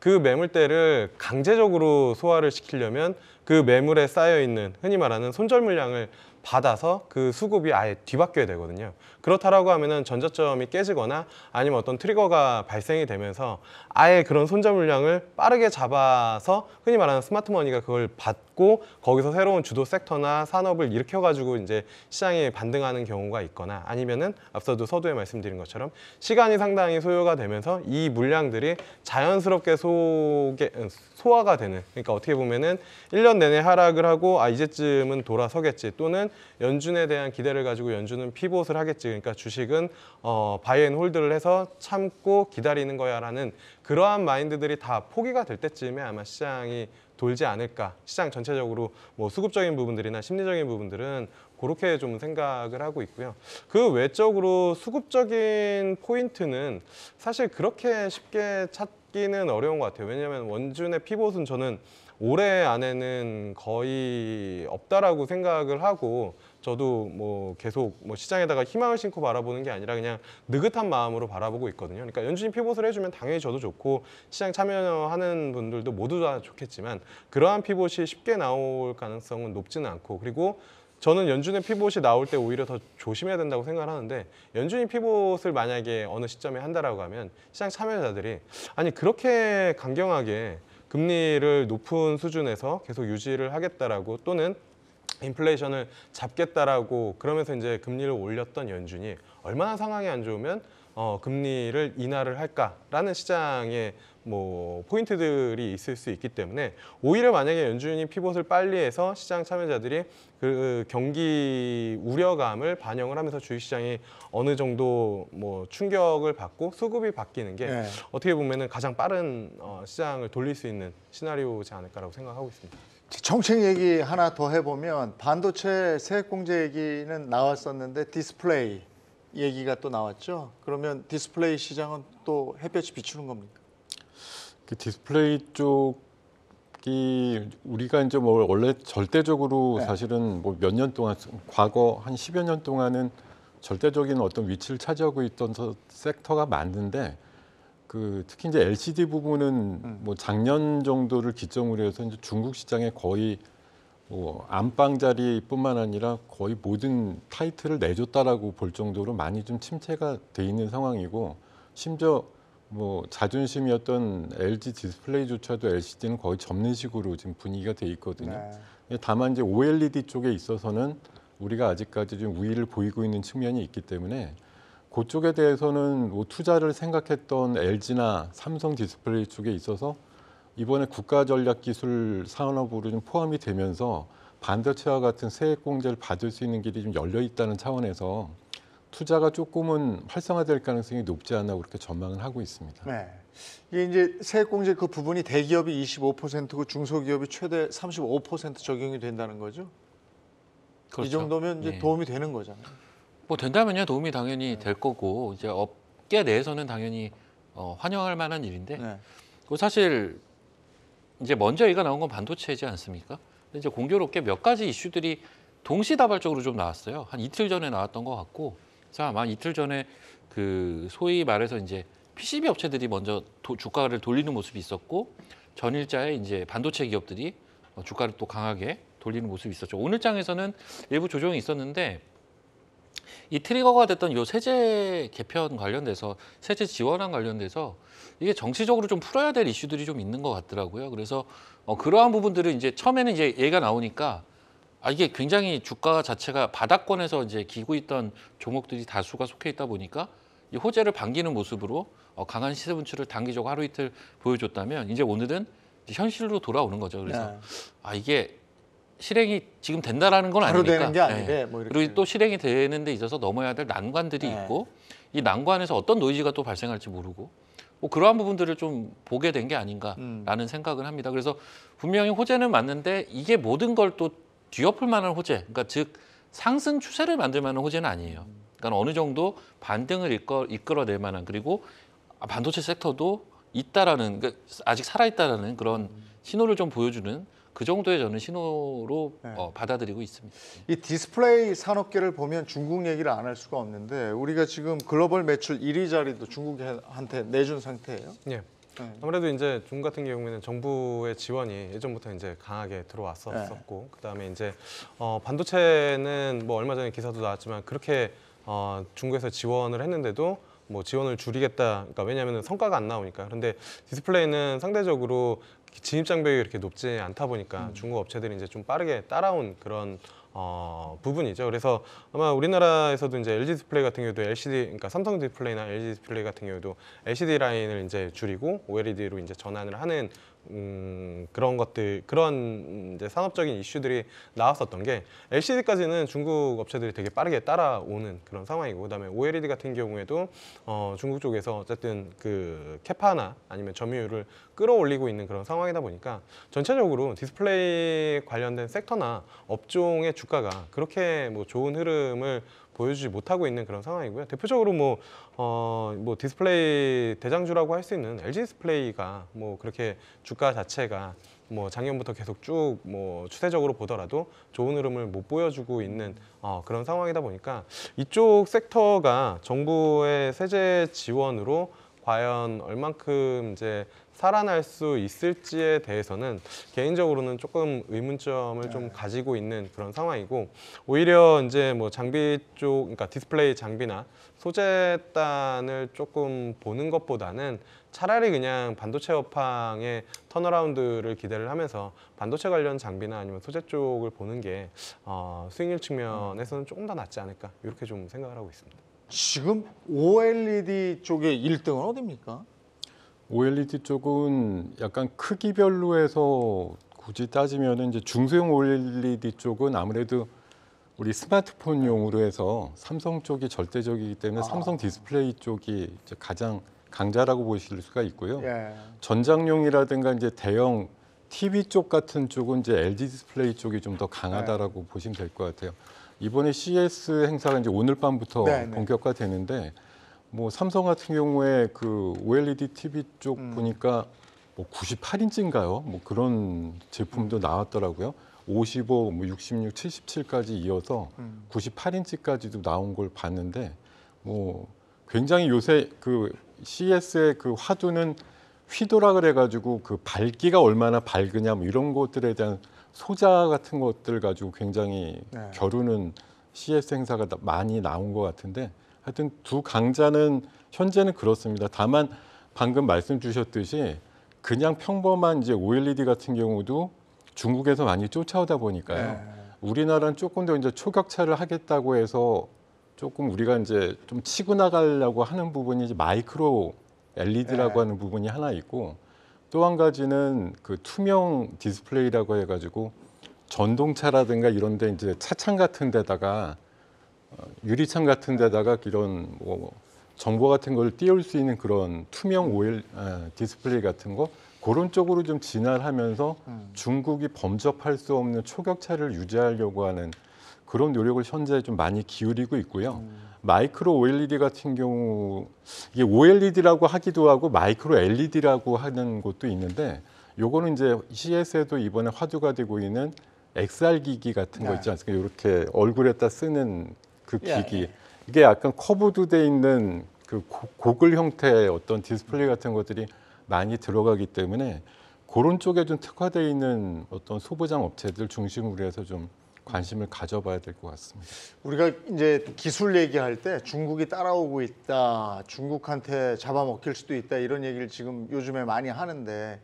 Speaker 4: 그 매물대를 강제적으로 소화를 시키려면 그 매물에 쌓여 있는 흔히 말하는 손절 물량을 받아서 그 수급이 아예 뒤바뀌어야 되거든요. 그렇다라고 하면은 전저점이 깨지거나 아니면 어떤 트리거가 발생이 되면서 아예 그런 손절 물량을 빠르게 잡아서 흔히 말하는 스마트 머니가 그걸 받고 거기서 새로운 주도 섹터나 산업을 일으켜가지고 이제 시장이 반등하는 경우가 있거나 아니면은 앞서도 서두에 말씀드린 것처럼 시간이 상당히 소요가 되면서 이 물량들이 자연스럽게 소화가 되는 그러니까 어떻게 보면은 1년 내내 하락을 하고 아 이제쯤은 돌아서겠지 또는 연준에 대한 기대를 가지고 연준은 피봇을 하겠지 그러니까 주식은 바이 앤 홀드를 해서 참고 기다리는 거야라는 그러한 마인드들이 다 포기가 될 때쯤에 아마 시장이 돌지 않을까 시장 전체적으로 뭐 수급적인 부분들이나 심리적인 부분들은 그렇게 좀 생각을 하고 있고요. 그 외적으로 수급적인 포인트는 사실 그렇게 쉽게 찾기는 어려운 것 같아요. 왜냐하면 원준의 피봇은 저는 올해 안에는 거의 없다라고 생각을 하고 저도 뭐 계속 뭐 시장에다가 희망을 신고 바라보는 게 아니라 그냥 느긋한 마음으로 바라보고 있거든요. 그러니까 연준이 피봇을 해주면 당연히 저도 좋고 시장 참여하는 분들도 모두 다 좋겠지만 그러한 피봇이 쉽게 나올 가능성은 높지는 않고 그리고 저는 연준의 피봇이 나올 때 오히려 더 조심해야 된다고 생각을 하는데 연준이 피봇을 만약에 어느 시점에 한다라고 하면 시장 참여자들이 아니 그렇게 강경하게 금리를 높은 수준에서 계속 유지를 하겠다라고 또는 인플레이션을 잡겠다라고 그러면서 이제 금리를 올렸던 연준이 얼마나 상황이 안 좋으면 금리를 인하를 할까라는 시장의 뭐 포인트들이 있을 수 있기 때문에 오히려 만약에 연준이 피봇을 빨리 해서 시장 참여자들이 그 경기 우려감을 반영을 하면서 주식시장이 어느 정도 뭐 충격을 받고 수급이 바뀌는 게 어떻게 보면은 가장 빠른 시장을 돌릴 수 있는 시나리오지 않을까라고 생각하고 있습니다.
Speaker 1: 정책 얘기 하나 더 해보면 반도체 세액공제 얘기는 나왔었는데 디스플레이 얘기가 또 나왔죠. 그러면 디스플레이 시장은 또 햇볕이 비추는 겁니까?
Speaker 2: 그 디스플레이 쪽이 우리가 이제 뭐 원래 절대적으로 사실은 뭐 몇 년 동안 과거 한 10여 년 동안은 절대적인 어떤 위치를 차지하고 있던 섹터가 많은데 그 특히 이제 LCD 부분은 뭐 작년 정도를 기점으로 해서 이제 중국 시장에 거의 뭐 안방자리뿐만 아니라 거의 모든 타이틀을 내줬다라고 볼 정도로 많이 좀 침체가 돼 있는 상황이고 심지어 뭐 자존심이었던 LG 디스플레이조차도 LCD는 거의 접는 식으로 지금 분위기가 돼 있거든요. 다만 이제 OLED 쪽에 있어서는 우리가 아직까지 좀 우위를 보이고 있는 측면이 있기 때문에 그쪽에 대해서는 뭐 투자를 생각했던 LG나 삼성 디스플레이 쪽에 있어서 이번에 국가전략기술 산업으로 좀 포함이 되면서 반도체와 같은 세액 공제를 받을 수 있는 길이 좀 열려 있다는 차원에서 투자가 조금은 활성화될 가능성이 높지 않나 그렇게 전망을 하고 있습니다.
Speaker 1: 네. 이게 이제 세액공제 그 부분이 대기업이 25%고 중소기업이 최대 35% 적용이 된다는 거죠.
Speaker 3: 그렇죠.
Speaker 1: 이 정도면 이제 도움이 되는 거잖아요.
Speaker 3: 뭐 된다면요 도움이 당연히 될 거고 이제 업계 내에서는 당연히 환영할 만한 일인데 그 사실 이제 먼저 얘기가 나온 건 반도체이지 않습니까? 근데 이제 공교롭게 몇 가지 이슈들이 동시다발적으로 좀 나왔어요. 한 이틀 전에 나왔던 것 같고, 그래서 아마 이틀 전에 그 소위 말해서 이제 PCB 업체들이 먼저 주가를 돌리는 모습이 있었고, 전일자에 이제 반도체 기업들이 주가를 또 강하게 돌리는 모습이 있었죠. 오늘 장에서는 일부 조정이 있었는데, 이 트리거가 됐던 요 세제 개편 관련돼서 세제 지원안 관련돼서 이게 정치적으로 좀 풀어야 될 이슈들이 좀 있는 것 같더라고요. 그래서 그러한 부분들을 이제 처음에는 이제 얘기가 나오니까 이게 굉장히 주가 자체가 바닥권에서 이제 기고 있던 종목들이 다수가 속해 있다 보니까 이 호재를 반기는 모습으로 강한 시세 분출을 단기적으로 하루 이틀 보여줬다면 이제 오늘은 이제 현실로 돌아오는 거죠. 그래서 이게 실행이 지금 된다라는 건
Speaker 1: 바로
Speaker 3: 아니니까.
Speaker 1: 되는 게 아닌데 뭐 이렇게.
Speaker 3: 그리고 또 실행이 되는 데 있어서 넘어야 될 난관들이 있고 이 난관에서 어떤 노이즈가 또 발생할지 모르고 뭐 그러한 부분들을 좀 보게 된 게 아닌가라는 생각을 합니다. 그래서 분명히 호재는 맞는데 이게 모든 걸 또 뒤엎을 만한 호재, 그러니까 즉 상승 추세를 만들 만한 호재는 아니에요. 그러니까 어느 정도 반등을 이끌어낼 만한, 그리고 반도체 섹터도 있다라는, 그러니까 아직 살아있다라는 그런 신호를 좀 보여주는 그 정도의 저는 신호로 받아들이고 있습니다.
Speaker 1: 이 디스플레이 산업계를 보면 중국 얘기를 안 할 수가 없는데 우리가 지금 글로벌 매출 1위 자리도 중국한테 내준 상태예요.
Speaker 4: 예. 아무래도 이제 중국 같은 경우에는 정부의 지원이 예전부터 이제 강하게 들어왔었고, 그다음에 이제 반도체는 뭐 얼마 전에 기사도 나왔지만 그렇게 중국에서 지원을 했는데도 뭐 지원을 줄이겠다. 그러니까 왜냐하면 성과가 안 나오니까. 그런데 디스플레이는 상대적으로 진입 장벽이 그렇게 높지 않다 보니까 중국 업체들이 이제 좀 빠르게 따라온 그런 부분이죠. 그래서 아마 우리나라에서도 이제 LG 디스플레이 같은 경우도 LCD, 그러니까 삼성 디스플레이나 LG 디스플레이 같은 경우도 LCD 라인을 이제 줄이고 OLED로 이제 전환을 하는 그런 것들, 그런 이제 산업적인 이슈들이 나왔었던 게, LCD까지는 중국 업체들이 되게 빠르게 따라오는 그런 상황이고, 그다음에 OLED 같은 경우에도 중국 쪽에서 어쨌든 그 캐파나 아니면 점유율을 끌어올리고 있는 그런 상황이다 보니까 전체적으로 디스플레이 관련된 섹터나 업종의 주가가 그렇게 뭐 좋은 흐름을 보여주지 못하고 있는 그런 상황이고요. 대표적으로 뭐 디스플레이 대장주라고 할 수 있는 LG 디스플레이가 뭐 그렇게 주가 자체가 뭐 작년부터 계속 쭉 뭐 추세적으로 보더라도 좋은 흐름을 못 보여주고 있는 그런 상황이다 보니까 이쪽 섹터가 정부의 세제 지원으로 과연 얼만큼 이제 살아날 수 있을지에 대해서는 개인적으로는 조금 의문점을 좀 가지고 있는 그런 상황이고, 오히려 이제 뭐 장비 쪽, 그러니까 디스플레이 장비나 소재단을 조금 보는 것보다는 차라리 그냥 반도체 업황의 턴어라운드를 기대를 하면서 반도체 관련 장비나 아니면 소재 쪽을 보는 게 수익률 측면에서는 조금 더 낫지 않을까, 이렇게 좀 생각을 하고 있습니다.
Speaker 1: 지금 OLED 쪽의 1등은 어디입니까?
Speaker 2: OLED 쪽은 약간 크기별로 해서 굳이 따지면 이제 중소형 OLED 쪽은 아무래도 우리 스마트폰용으로 해서 삼성 쪽이 절대적이기 때문에 삼성 디스플레이 쪽이 이제 가장 강자라고 보실 수가 있고요. 전장용이라든가 이제 대형 TV 쪽 같은 쪽은 이제 LG 디스플레이 쪽이 좀 더 강하다라고 보시면 될 것 같아요. 이번에 CES 행사가 이제 오늘 밤부터 본격화되는데, 뭐 삼성 같은 경우에 그 OLED TV 쪽 보니까 뭐 98인치인가요? 뭐 그런 제품도 나왔더라고요. 55, 뭐 66, 77까지 이어서 98인치까지도 나온 걸 봤는데, 뭐 굉장히 요새 그 CES의 그 화두는 휘도라 그래가지고 그 밝기가 얼마나 밝으냐 뭐 이런 것들에 대한 소자 같은 것들 가지고 굉장히 겨루는 CES 행사가 많이 나온 것 같은데, 하여튼 두 강자는 현재는 그렇습니다. 다만 방금 말씀 주셨듯이 그냥 평범한 이제 OLED 같은 경우도 중국에서 많이 쫓아오다 보니까요. 우리나라는 조금 더 이제 초격차를 하겠다고 해서 조금 우리가 이제 좀 치고 나가려고 하는 부분이 이제 마이크로 LED라고 하는 부분이 하나 있고, 또 한 가지는 그 투명 디스플레이라고 해가지고 전동차라든가 이런 데 이제 차창 같은 데다가 유리창 같은 데다가 이런 뭐 정보 같은 걸 띄울 수 있는 그런 투명 디스플레이 같은 거, 그런 쪽으로 좀 진화하면서 중국이 범접할 수 없는 초격차를 유지하려고 하는 그런 노력을 현재 좀 많이 기울이고 있고요. 마이크로 OLED 같은 경우 이게 OLED라고 하기도 하고 마이크로 LED라고 하는 곳도 있는데, 요거는 이제 CS에도 이번에 화두가 되고 있는 XR 기기 같은 거
Speaker 1: 네.
Speaker 2: 있지 않습니까? 이렇게 얼굴에다 쓰는 그
Speaker 1: 예,
Speaker 2: 기기.
Speaker 1: 예.
Speaker 2: 이게 약간 커브도 돼 있는 그 고글 형태의 어떤 디스플레이 같은 것들이 많이 들어가기 때문에 그런 쪽에 좀 특화되어 있는 어떤 소부장 업체들 중심으로 해서 좀 관심을 가져봐야 될 것 같습니다.
Speaker 1: 우리가 이제 기술 얘기할 때 중국이 따라오고 있다, 중국한테 잡아먹힐 수도 있다 이런 얘기를 지금 요즘에 많이 하는데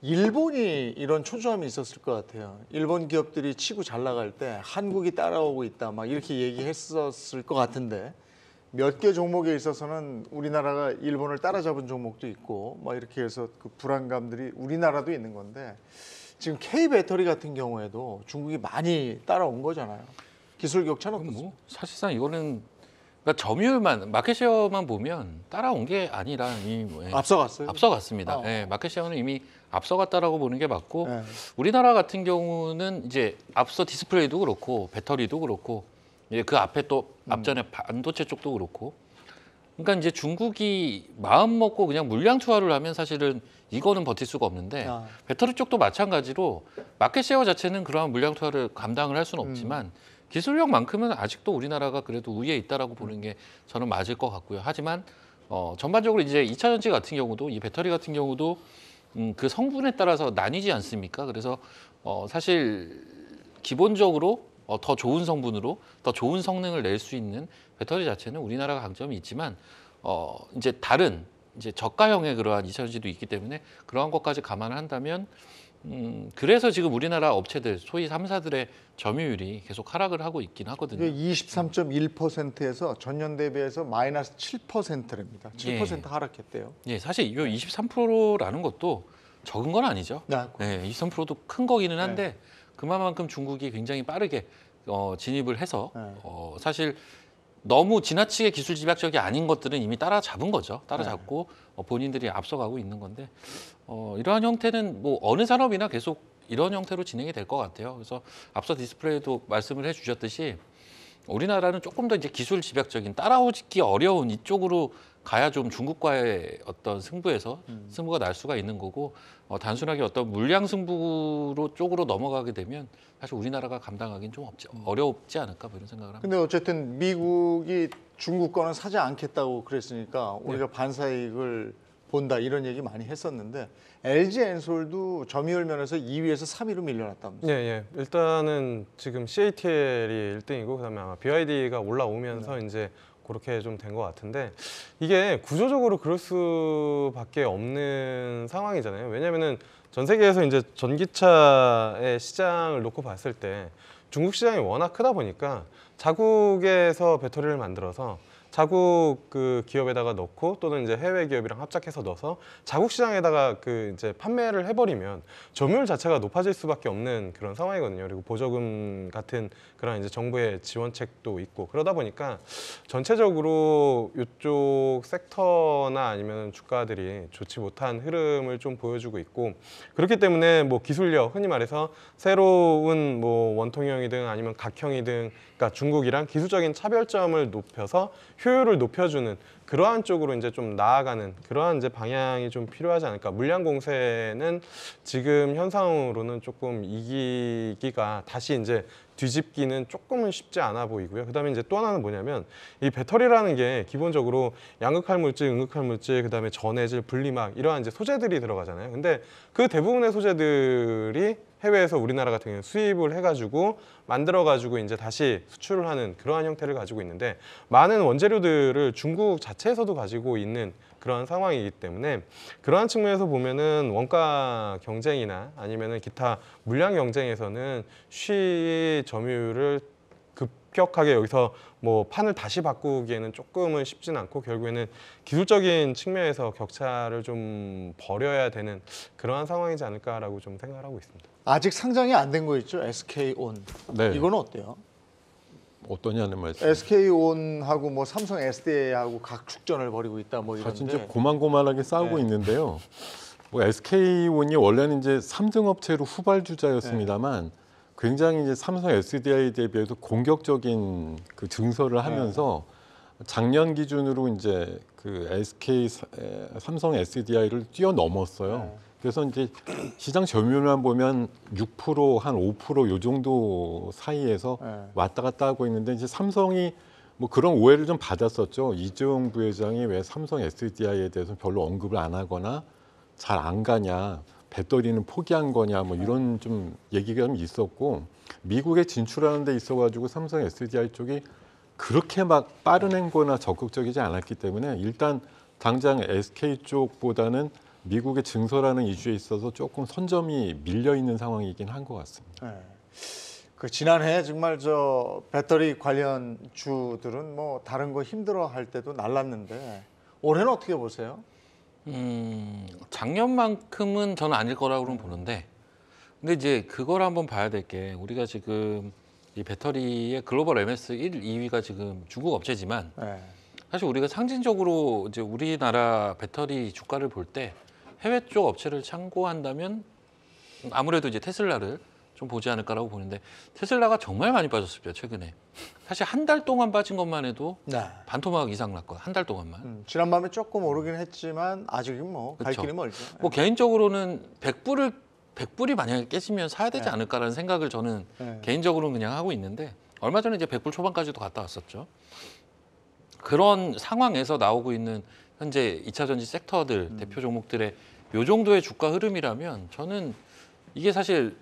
Speaker 1: 일본이 이런 초조함이 있었을 것 같아요. 일본 기업들이 치고 잘 나갈 때 한국이 따라오고 있다 막 이렇게 얘기했었을 것 같은데 몇 개 종목에 있어서는 우리나라가 일본을 따라잡은 종목도 있고 막 이렇게 해서 그 불안감들이 우리나라도 있는 건데 지금 K 배터리 같은 경우에도 중국이 많이 따라온 거잖아요. 기술 격차는
Speaker 3: 그럼
Speaker 1: 없어.
Speaker 3: 뭐 사실상 이거는 그러니까 점유율만 마켓쉐어만 보면 따라온 게 아니라 이미
Speaker 1: 앞서갔어요.
Speaker 3: 앞서갔습니다.
Speaker 1: 어.
Speaker 3: 예, 마켓쉐어는 이미 앞서갔다라고 보는 게 맞고
Speaker 1: 네.
Speaker 3: 우리나라 같은 경우는 이제 앞서 디스플레이도 그렇고 배터리도 그렇고 이제 그 앞에 또 앞전에 반도체 쪽도 그렇고 그러니까 이제 중국이 마음 먹고 그냥 물량 투하를 하면 사실은 이거는 버틸 수가 없는데
Speaker 1: 아.
Speaker 3: 배터리 쪽도 마찬가지로 마켓쉐어 자체는 그러한 물량 투하를 감당을 할 수는 없지만 기술력만큼은 아직도 우리나라가 그래도 우위에 있다라고 보는 게 저는 맞을 것 같고요. 하지만 전반적으로 이제 2차 전지 같은 경우도 이 배터리 같은 경우도 그 성분에 따라서 나뉘지 않습니까? 그래서 사실 기본적으로 더 좋은 성분으로 더 좋은 성능을 낼 수 있는 배터리 자체는 우리나라가 강점이 있지만 이제 다른 이제 저가형의 그러한 2차 전지도 있기 때문에 그러한 것까지 감안을 한다면 그래서 지금 우리나라 업체들 소위 3사들의 점유율이 계속 하락을 하고 있긴 하거든요.
Speaker 1: 23.1%에서 전년 대비해서 마이너스 7%랍니다. 7% 하락했대요.
Speaker 3: 예, 사실 이 23%라는 것도 적은 건 아니죠.
Speaker 1: 네.
Speaker 3: 네, 23%도 큰 거기는 한데 그만큼 중국이 굉장히 빠르게 진입을 해서 사실 너무 지나치게 기술 집약적이 아닌 것들은 이미 따라잡은 거죠. 따라잡고 본인들이 앞서가고 있는 건데 이러한 형태는 뭐 어느 산업이나 계속 이런 형태로 진행이 될 것 같아요. 그래서 앞서 디스플레이도 말씀을 해주셨듯이 우리나라는 조금 더 이제 기술 집약적인 따라오기 어려운 이쪽으로 가야 좀 중국과의 어떤 승부에서 승부가 날 수가 있는 거고 단순하게 어떤 물량 승부로 쪽으로 넘어가게 되면 사실 우리나라가 감당하기는 좀 어렵지 않을까 뭐 이런 생각을 합니다.
Speaker 1: 근데 어쨌든 미국이 중국 거는 사지 않겠다고 그랬으니까 우리가 반사이익을 본다 이런 얘기 많이 했었는데 LG 엔솔도 점유율 면에서 2위에서 3위로 밀려났다면서요.
Speaker 4: 예, 예. 일단은 지금 CATL이 1등이고 그다음에 아마 BYD가 올라오면서 이제 그렇게 좀 된 것 같은데 이게 구조적으로 그럴 수밖에 없는 상황이잖아요. 왜냐면은 전 세계에서 이제 전기차의 시장을 놓고 봤을 때 중국 시장이 워낙 크다 보니까 자국에서 배터리를 만들어서 자국 그 기업에다가 넣고 또는 이제 해외 기업이랑 합작해서 넣어서 자국 시장에다가 그 이제 판매를 해버리면 점유율 자체가 높아질 수밖에 없는 그런 상황이거든요. 그리고 보조금 같은 그런 이제 정부의 지원책도 있고 그러다 보니까 전체적으로 이쪽 섹터나 아니면 주가들이 좋지 못한 흐름을 좀 보여주고 있고 그렇기 때문에 뭐 기술력 흔히 말해서 새로운 뭐 원통형이든 아니면 각형이든 그러니까 중국이랑 기술적인 차별점을 높여서 효율을 높여주는 그러한 쪽으로 이제 좀 나아가는 그러한 이제 방향이 좀 필요하지 않을까. 물량 공세는 지금 현상으로는 조금 이기기가 다시 이제 뒤집기는 조금은 쉽지 않아 보이고요. 그다음에 이제 또 하나는 뭐냐면 이 배터리라는 게 기본적으로 양극할 물질, 응극할 물질, 그다음에 전해질, 분리막 이러한 이제 소재들이 들어가잖아요. 근데 그 대부분의 소재들이 해외에서 우리나라 같은 경우는 수입을 해가지고 만들어가지고 이제 다시 수출을 하는 그러한 형태를 가지고 있는데 많은 원재료들을 중국 자체에서도 가지고 있는 그러한 상황이기 때문에 그러한 측면에서 보면은 원가 경쟁이나 아니면은 기타 물량 경쟁에서는 쉬 점유율을 급격하게 여기서 뭐 판을 다시 바꾸기에는 조금은 쉽진 않고 결국에는 기술적인 측면에서 격차를 좀 벌여야 되는 그러한 상황이지 않을까라고 좀 생각을 하고 있습니다.
Speaker 1: 아직 상장이 안 된 거 있죠? SK온.
Speaker 2: 네.
Speaker 1: 이거는 어때요?
Speaker 2: 어떠냐는 말씀.
Speaker 1: SK온하고 뭐 삼성 SDI하고 각 축전을 벌이고 있다 뭐
Speaker 2: 사실
Speaker 1: 이런데.
Speaker 2: 이제 고만고만하게 싸우고 있는데요. 뭐 SK온이 원래는 이제 3등 업체로 후발주자였습니다만 굉장히 이제 삼성 SDI 대비해서 공격적인 그 증설을 하면서 작년 기준으로 이제 그 삼성 SDI를 뛰어넘었어요.
Speaker 1: 네.
Speaker 2: 그래서 이제 시장 점유율만 보면 6%, 한 5%요 정도 사이에서
Speaker 1: 네.
Speaker 2: 왔다 갔다 하고 있는데 이제 삼성이 뭐 그런 오해를 좀 받았었죠. 이재용 부회장이 왜 삼성 SDI에 대해서 별로 언급을 안 하거나 잘 안 가냐, 배터리는 포기한 거냐, 뭐 이런 좀 얘기가 좀 있었고 미국에 진출하는 데 있어가지고 삼성 SDI 쪽이 그렇게 막 빠른 행보나 적극적이지 않았기 때문에 일단 당장 SK 쪽보다는 미국의 증설하는 이슈에 있어서 조금 선점이 밀려 있는 상황이긴 한 것 같습니다.
Speaker 1: 네. 그 지난해 정말 저 배터리 관련 주들은 뭐 다른 거 힘들어할 때도 날랐는데 올해는 어떻게 보세요?
Speaker 3: 작년만큼은 저는 아닐 거라고는 보는데, 근데 이제 그걸 한번 봐야 될 게 우리가 지금 이 배터리의 글로벌 MS 1, 2위가 지금 중국 업체지만
Speaker 1: 네.
Speaker 3: 사실 우리가 상징적으로 이제 우리나라 배터리 주가를 볼 때 해외 쪽 업체를 참고한다면 아무래도 이제 테슬라를 좀 보지 않을까라고 보는데 테슬라가 정말 많이 빠졌습니다 최근에. 사실 한 달 동안 빠진 것만 해도
Speaker 1: 네.
Speaker 3: 반토막 이상 났거든. 한 달 동안만.
Speaker 1: 지난밤에 조금 오르긴 했지만 아직은 뭐 갈
Speaker 3: 그쵸.
Speaker 1: 길이 멀죠.
Speaker 3: 뭐 개인적으로는 100불이 만약에 깨지면 사야 되지
Speaker 1: 네.
Speaker 3: 않을까라는 생각을 저는
Speaker 1: 네.
Speaker 3: 개인적으로는 그냥 하고 있는데 얼마 전에 이제 100불 초반까지도 갔다 왔었죠. 그런 상황에서 나오고 있는 현재 2차 전지 섹터들 대표 종목들의 요 정도의 주가 흐름이라면 저는 이게 사실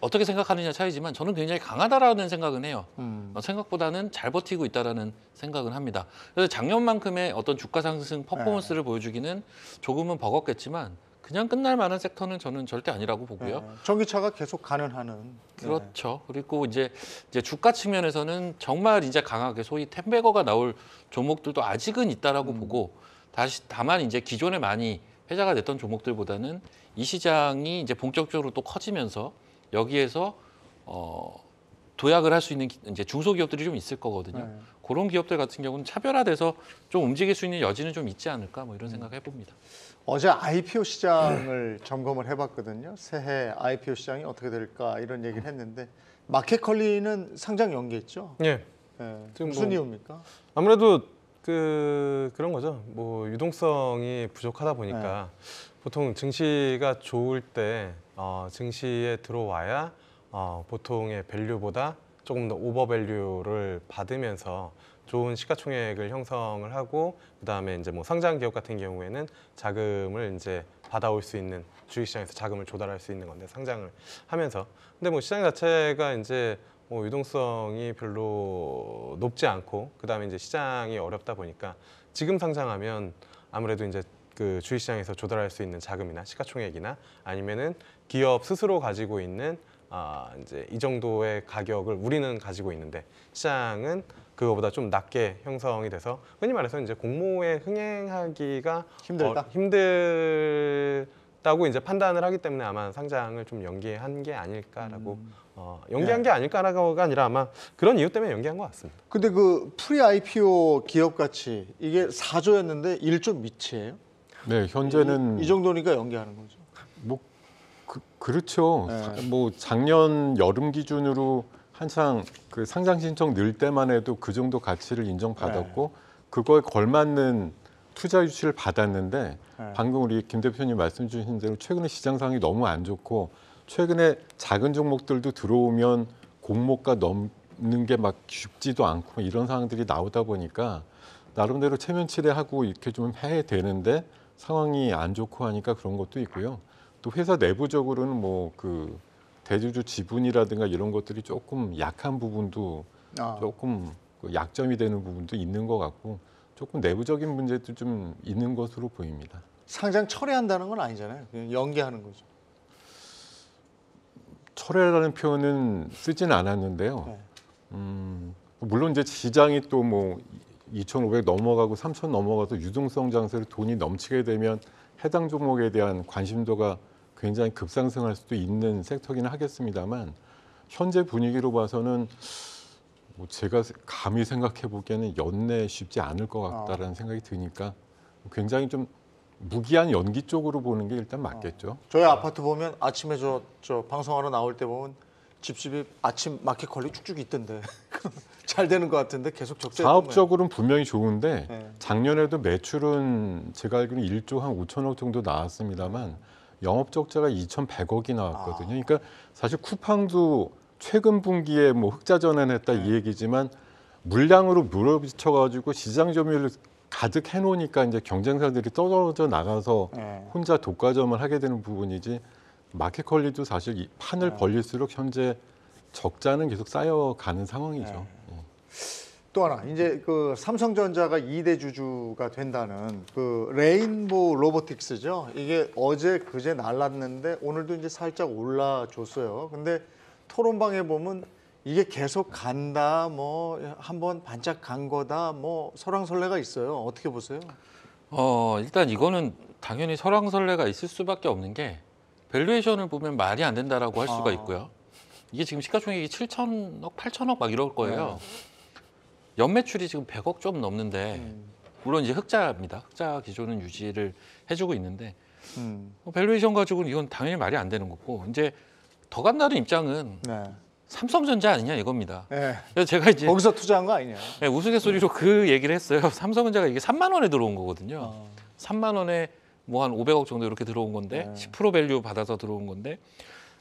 Speaker 3: 어떻게 생각하느냐 차이지만 저는 굉장히 강하다라는 생각은 해요. 생각보다는 잘 버티고 있다라는 생각은 합니다. 그래서 작년만큼의 어떤 주가 상승 퍼포먼스를 보여주기는 조금은 버겁겠지만 그냥 끝날 만한 섹터는 저는 절대 아니라고 보고요.
Speaker 1: 네. 전기차가 계속 가능하는.
Speaker 3: 그렇죠. 그리고 이제 주가 측면에서는 정말 이제 강하게 소위 템베거가 나올 종목들도 아직은 있다라고 보고 다만 이제 기존에 많이 회자가 됐던 종목들보다는 이 시장이 이제 본격적으로 또 커지면서 여기에서 도약을 할 수 있는 이제 중소기업들이 좀 있을 거거든요.
Speaker 1: 네.
Speaker 3: 그런 기업들 같은 경우는 차별화돼서 좀 움직일 수 있는 여지는 좀 있지 않을까 뭐 이런 생각 해봅니다.
Speaker 1: 어제 IPO 시장을 점검을 해봤거든요. 새해 IPO 시장이 어떻게 될까 이런 얘기를 했는데 마켓컬리는 상장 연기했죠.
Speaker 4: 예.
Speaker 1: 네.
Speaker 4: 지금
Speaker 1: 무슨
Speaker 4: 뭐-
Speaker 1: 이유입니까?
Speaker 4: 아무래도 그런 거죠. 뭐 유동성이 부족하다 보니까 보통 증시가 좋을 때 증시에 들어와야 보통의 밸류보다 조금 더 오버 밸류를 받으면서 좋은 시가총액을 형성을 하고 그다음에 이제 뭐 상장 기업 같은 경우에는 자금을 이제 받아올 수 있는 주식시장에서 자금을 조달할 수 있는 건데 상장을 하면서 근데 뭐 시장 자체가 이제 뭐 유동성이 별로 높지 않고 그다음에 이제 시장이 어렵다 보니까 지금 상장하면 아무래도 이제 그 주식시장에서 조달할 수 있는 자금이나 시가총액이나 아니면은 기업 스스로 가지고 있는 이제 이 정도의 가격을 우리는 가지고 있는데 시장은 그거보다 좀 낮게 형성이 돼서 흔히 말해서 이제 공모에 흥행하기가
Speaker 1: 힘들다?
Speaker 4: 힘들다고 이제 판단을 하기 때문에 아마 상장을 좀 연기한 게 아닐까라고 연기한 게 아닐까라고가 아니라 아마 그런 이유 때문에 연기한 것 같습니다.
Speaker 1: 근데 그 프리 IPO 기업 가치 이게 4조였는데 1조 밑이에요?
Speaker 2: 네, 현재는
Speaker 1: 이 정도니까 연기하는 거죠.
Speaker 2: 뭐 그렇죠.
Speaker 1: 네.
Speaker 2: 뭐 작년 여름 기준으로 한창 그 상장 신청 늘 때만 해도 그 정도 가치를 인정받았고 그거에 걸맞는 투자 유치를 받았는데 방금 우리 김 대표님 말씀 주신 대로 최근에 시장 상황이 너무 안 좋고 최근에 작은 종목들도 들어오면 공모가 넘는 게 막 쉽지도 않고 이런 상황들이 나오다 보니까 나름대로 체면치레하고 이렇게 좀 해야 되는데 상황이 안 좋고 하니까 그런 것도 있고요. 또 회사 내부적으로는 뭐 그 대주주 지분이라든가 이런 것들이 조금 약한 부분도 조금 그 약점이 되는 부분도 있는 것 같고 조금 내부적인 문제도 좀 있는 것으로 보입니다.
Speaker 1: 상장 철회한다는 건 아니잖아요. 그냥 연기하는 거죠.
Speaker 2: 철회라는 표현은 쓰지는 않았는데요.
Speaker 1: 네.
Speaker 2: 물론 이제 시장이 또 뭐 2,500 넘어가고 3,000 넘어가서 유동성 장세로 돈이 넘치게 되면 해당 종목에 대한 관심도가 굉장히 급상승할 수도 있는 섹터기는 하겠습니다만 현재 분위기로 봐서는 뭐 제가 감히 생각해 보기에는 연내 쉽지 않을 것 같다라는 생각이 드니까 굉장히 좀 무기한 연기 쪽으로 보는 게 일단 맞겠죠.
Speaker 1: 저희 아파트 보면 아침에 저 방송하러 나올 때 보면 집집이 아침 마켓컬리 쭉쭉 있던데 잘 되는 것 같은데 계속 적자.
Speaker 2: 사업적으로는 분명히 좋은데
Speaker 1: 네.
Speaker 2: 작년에도 매출은 제가 알기로는 1조 한 5천억 정도 나왔습니다만 영업 적자가 2,100억이 나왔거든요. 그러니까 사실 쿠팡도 최근 분기에 뭐 흑자 전환했다 이 얘기지만 물량으로 밀어붙여 가지고 시장 점유율을 가득 해놓으니까 이제 경쟁사들이 떨어져 나가서 혼자 독과점을 하게 되는 부분이지 마켓 퀄리티도 사실 이 판을 벌릴수록 현재 적자는 계속 쌓여가는 상황이죠.
Speaker 1: 또 하나 이제 그 삼성전자가 2대 주주가 된다는 그 레인보우 로보틱스죠. 이게 어제 그제 날랐는데 오늘도 이제 살짝 올라줬어요. 근데 토론방에 보면 이게 계속 간다, 뭐 한번 반짝 간 거다, 뭐 설왕설래가 있어요. 어떻게 보세요?
Speaker 3: 일단 이거는 당연히 설왕설래가 있을 수밖에 없는 게 밸류에이션을 보면 말이 안 된다라고 할 수가 있고요. 이게 지금 시가총액이 7천억, 8천억 막 이럴 거예요. 연매출이 지금 100억 좀 넘는데 물론 이제 흑자입니다. 흑자 기조는 유지를 해주고 있는데 밸류에이션 가지고는 이건 당연히 말이 안 되는 거고 이제 더 간다는 입장은 삼성전자 아니냐 이겁니다. 그래서 제가 이제
Speaker 1: 거기서 투자한 거 아니냐?
Speaker 3: 우스갯소리로 그 얘기를 했어요. 삼성전자가 이게 3만 원에 들어온 거거든요. 3만 원에 뭐 한 500억 정도 이렇게 들어온 건데 10% 밸류 받아서 들어온 건데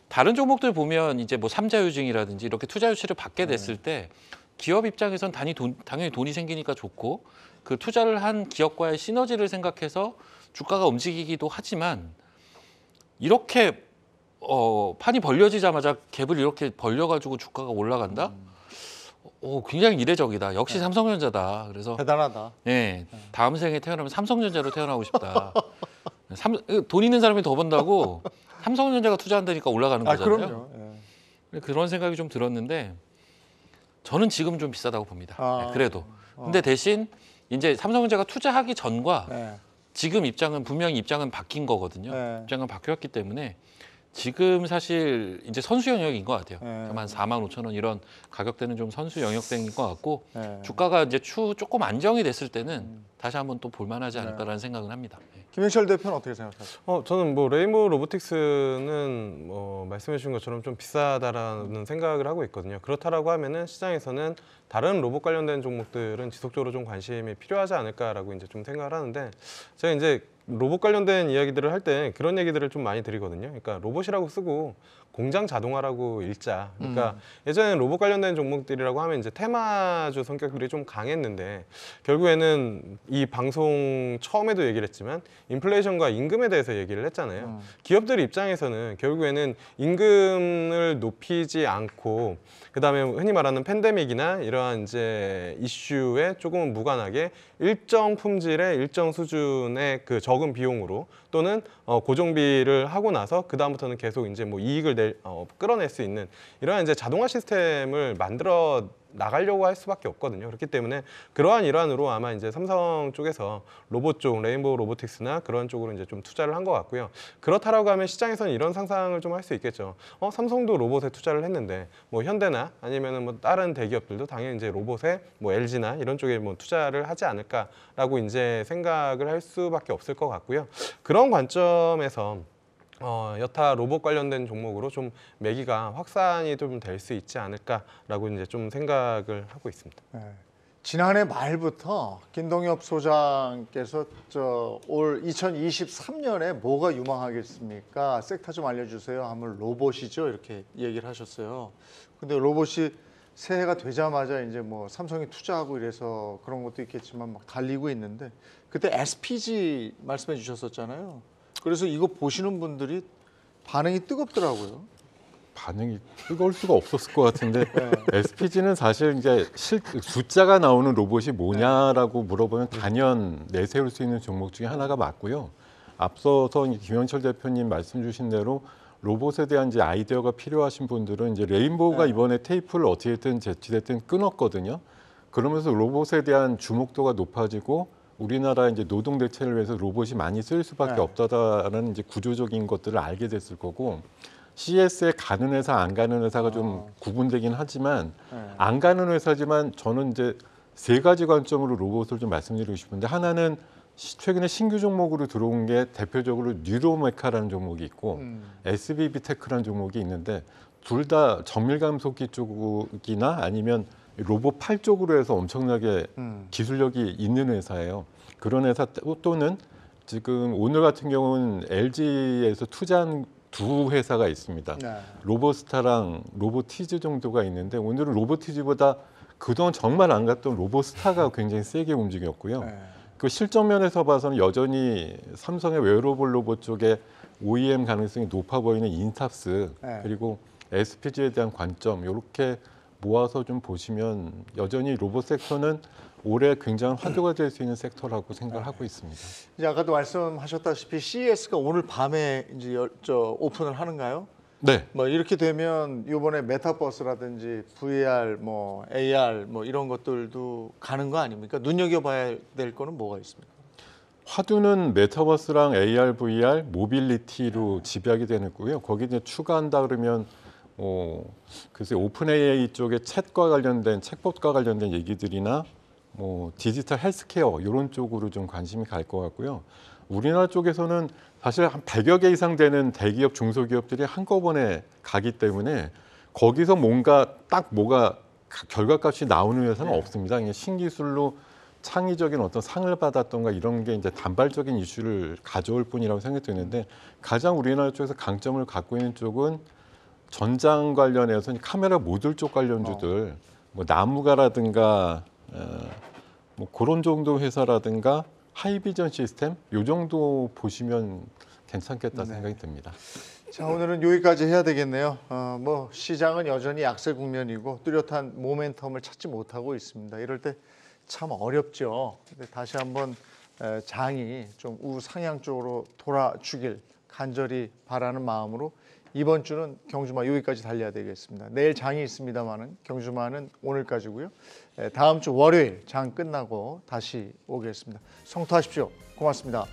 Speaker 3: 다른 종목들 보면 이제 뭐 삼자유증이라든지 이렇게 투자 유치를 받게 됐을 때 기업 입장에선 당연히 돈이 생기니까 좋고 그 투자를 한 기업과의 시너지를 생각해서 주가가 움직이기도 하지만 이렇게 판이 벌려지자마자 갭을 이렇게 벌려가지고 주가가 올라간다? 굉장히 이례적이다. 역시 삼성전자다. 그래서
Speaker 1: 대단하다.
Speaker 3: 네, 다음 생에 태어나면 삼성전자로 태어나고 싶다. 돈 있는 사람이 더 번다고 삼성전자가 투자한다니까 올라가는 거잖아요.
Speaker 1: 그럼요.
Speaker 3: 그런 생각이 좀 들었는데 저는 지금 좀 비싸다고 봅니다. 그래도. 근데 대신 이제 삼성전자가 투자하기 전과 지금 입장은 분명히 입장은 바뀐 거거든요. 입장은 바뀌었기 때문에 지금 사실 이제 선수 영역인 것 같아요. 한 4만 5천 원 이런 가격대는 좀 선수 영역대인 것 같고 주가가 이제 조금 안정이 됐을 때는 다시 한번 또 볼만하지 않을까라는 생각은 합니다.
Speaker 1: 김영철 대표는 어떻게 생각하세요?
Speaker 4: 저는 뭐 레인보우 로보틱스는 말씀해 주신 것처럼 좀 비싸다라는 생각을 하고 있거든요. 그렇다라고 하면은 시장에서는 다른 로봇 관련된 종목들은 지속적으로 좀 관심이 필요하지 않을까라고 이제 좀 생각을 하는데 제가 이제 로봇 관련된 이야기들을 할 때 그런 얘기들을 좀 많이 드리거든요. 그러니까 로봇이라고 쓰고 공장 자동화라고 읽자. 그러니까 예전에 로봇 관련된 종목들이라고 하면 이제 테마주 성격들이 좀 강했는데 결국에는 이 방송 처음에도 얘기를 했지만 인플레이션과 임금에 대해서 얘기를 했잖아요. 기업들 입장에서는 결국에는 임금을 높이지 않고 그다음에 흔히 말하는 팬데믹이나 이러한 이제 이슈에 조금 무관하게 일정 품질의 일정 수준의 그 적은 비용으로 또는 고정비를 하고 나서 그 다음부터는 계속 이제 뭐 이익을 끌어낼 수 있는 이러한 이제 자동화 시스템을 만들어 나가려고 할 수밖에 없거든요. 그렇기 때문에 그러한 일환으로 아마 이제 삼성 쪽에서 로봇 쪽, 레인보우 로보틱스나 그런 쪽으로 이제 좀 투자를 한 것 같고요. 그렇다라고 하면 시장에서는 이런 상상을 좀 할 수 있겠죠. 삼성도 로봇에 투자를 했는데 뭐 현대나 아니면은 뭐 다른 대기업들도 당연히 이제 로봇에 뭐 LG나 이런 쪽에 뭐 투자를 하지 않을까라고 이제 생각을 할 수밖에 없을 것 같고요. 그런 관점에서 여타 로봇 관련된 종목으로 좀 매기가 확산이 좀 될 수 있지 않을까라고 이제 좀 생각을 하고 있습니다.
Speaker 1: 지난해 말부터 김동엽 소장께서 올 2023년에 뭐가 유망하겠습니까? 섹터 좀 알려주세요. 하면 로봇이죠. 이렇게 얘기를 하셨어요. 근데 로봇이 새해가 되자마자 이제 뭐 삼성이 투자하고 이래서 그런 것도 있겠지만 막 달리고 있는데 그때 SPG 말씀해 주셨었잖아요. 그래서 이거 보시는 분들이 반응이 뜨겁더라고요.
Speaker 2: 반응이 뜨거울 수가 없었을 것 같은데 SPG는 사실 이제 숫자가 나오는 로봇이 뭐냐라고 물어보면 단연 내세울 수 있는 종목 중에 하나가 맞고요. 앞서서 김영철 대표님 말씀 주신 대로 로봇에 대한 이제 아이디어가 필요하신 분들은 이제 레인보우가 이번에 테이프를 어떻게든 제치됐든 끊었거든요. 그러면서 로봇에 대한 주목도가 높아지고 우리나라 이제 노동 대체를 위해서 로봇이 많이 쓰일 수밖에 없다라는 이제 구조적인 것들을 알게 됐을 거고 CS에 가는 회사 안 가는 회사가 좀 구분되긴 하지만 안 가는 회사지만 저는 이제 세 가지 관점으로 로봇을 좀 말씀드리고 싶은데 하나는 최근에 신규 종목으로 들어온 게 대표적으로 뉴로메카라는 종목이 있고 SBB테크라는 종목이 있는데 둘 다 정밀 감속기 쪽이나 아니면 로봇 8 쪽으로 해서 엄청나게 기술력이 있는 회사예요. 그런 회사 또는 지금 오늘 같은 경우는 LG에서 투자한 두 회사가 있습니다.
Speaker 1: 네.
Speaker 2: 로보스타랑 로보티즈 정도가 있는데 오늘은 로보티즈보다 그동안 정말 안 갔던 로보스타가 굉장히 세게 움직였고요.
Speaker 1: 네.
Speaker 2: 그 실적 면에서 봐서는 여전히 삼성의 웨어러블 로봇 쪽에 OEM 가능성이 높아 보이는 인탑스
Speaker 1: 네.
Speaker 2: 그리고 SPG에 대한 관점 이렇게 모아서 좀 보시면 여전히 로봇 섹터는 올해 굉장히 화두가 될 수 있는 섹터라고 생각하고 있습니다.
Speaker 1: 이제 아까도 말씀하셨다시피 CES가 오늘 밤에 이제 오픈을 하는가요?
Speaker 2: 네.
Speaker 1: 뭐 이렇게 되면 이번에 메타버스라든지 VR, 뭐 AR 뭐 이런 것들도 가는 거 아닙니까? 눈여겨봐야 될 거는 뭐가 있습니까?
Speaker 2: 화두는 메타버스랑 AR, VR, 모빌리티로 지배하게 되는고요. 거기 이제 추가한다 그러면 글쎄 오픈 AI 쪽에 챗과 관련된 챗봇과 관련된 얘기들이나 뭐 디지털 헬스케어 이런 쪽으로 좀 관심이 갈 것 같고요. 우리나라 쪽에서는 사실 한 100여 개 이상 되는 대기업, 중소기업들이 한꺼번에 가기 때문에 거기서 뭔가 딱 뭐가 결과값이 나오는 회사는 없습니다. 그냥 신기술로 창의적인 어떤 상을 받았던가 이런 게 이제 단발적인 이슈를 가져올 뿐이라고 생각이 드는데 가장 우리나라 쪽에서 강점을 갖고 있는 쪽은 전장 관련해서 카메라 모듈 쪽 관련주들 뭐 나무가라든가 뭐 그런 정도 회사라든가 하이비전 시스템 요 정도 보시면 괜찮겠다 생각이 듭니다.
Speaker 1: 자, 오늘은 여기까지 해야 되겠네요. 뭐 시장은 여전히 약세 국면이고 뚜렷한 모멘텀을 찾지 못하고 있습니다. 이럴 때 참 어렵죠. 근데 다시 한번 장이 좀 우상향 쪽으로 돌아주길 간절히 바라는 마음으로 이번 주는 경주마 여기까지 달려야 되겠습니다. 내일 장이 있습니다만은 경주마는 오늘까지고요. 다음 주 월요일 장 끝나고 다시 오겠습니다. 성투하십시오. 고맙습니다.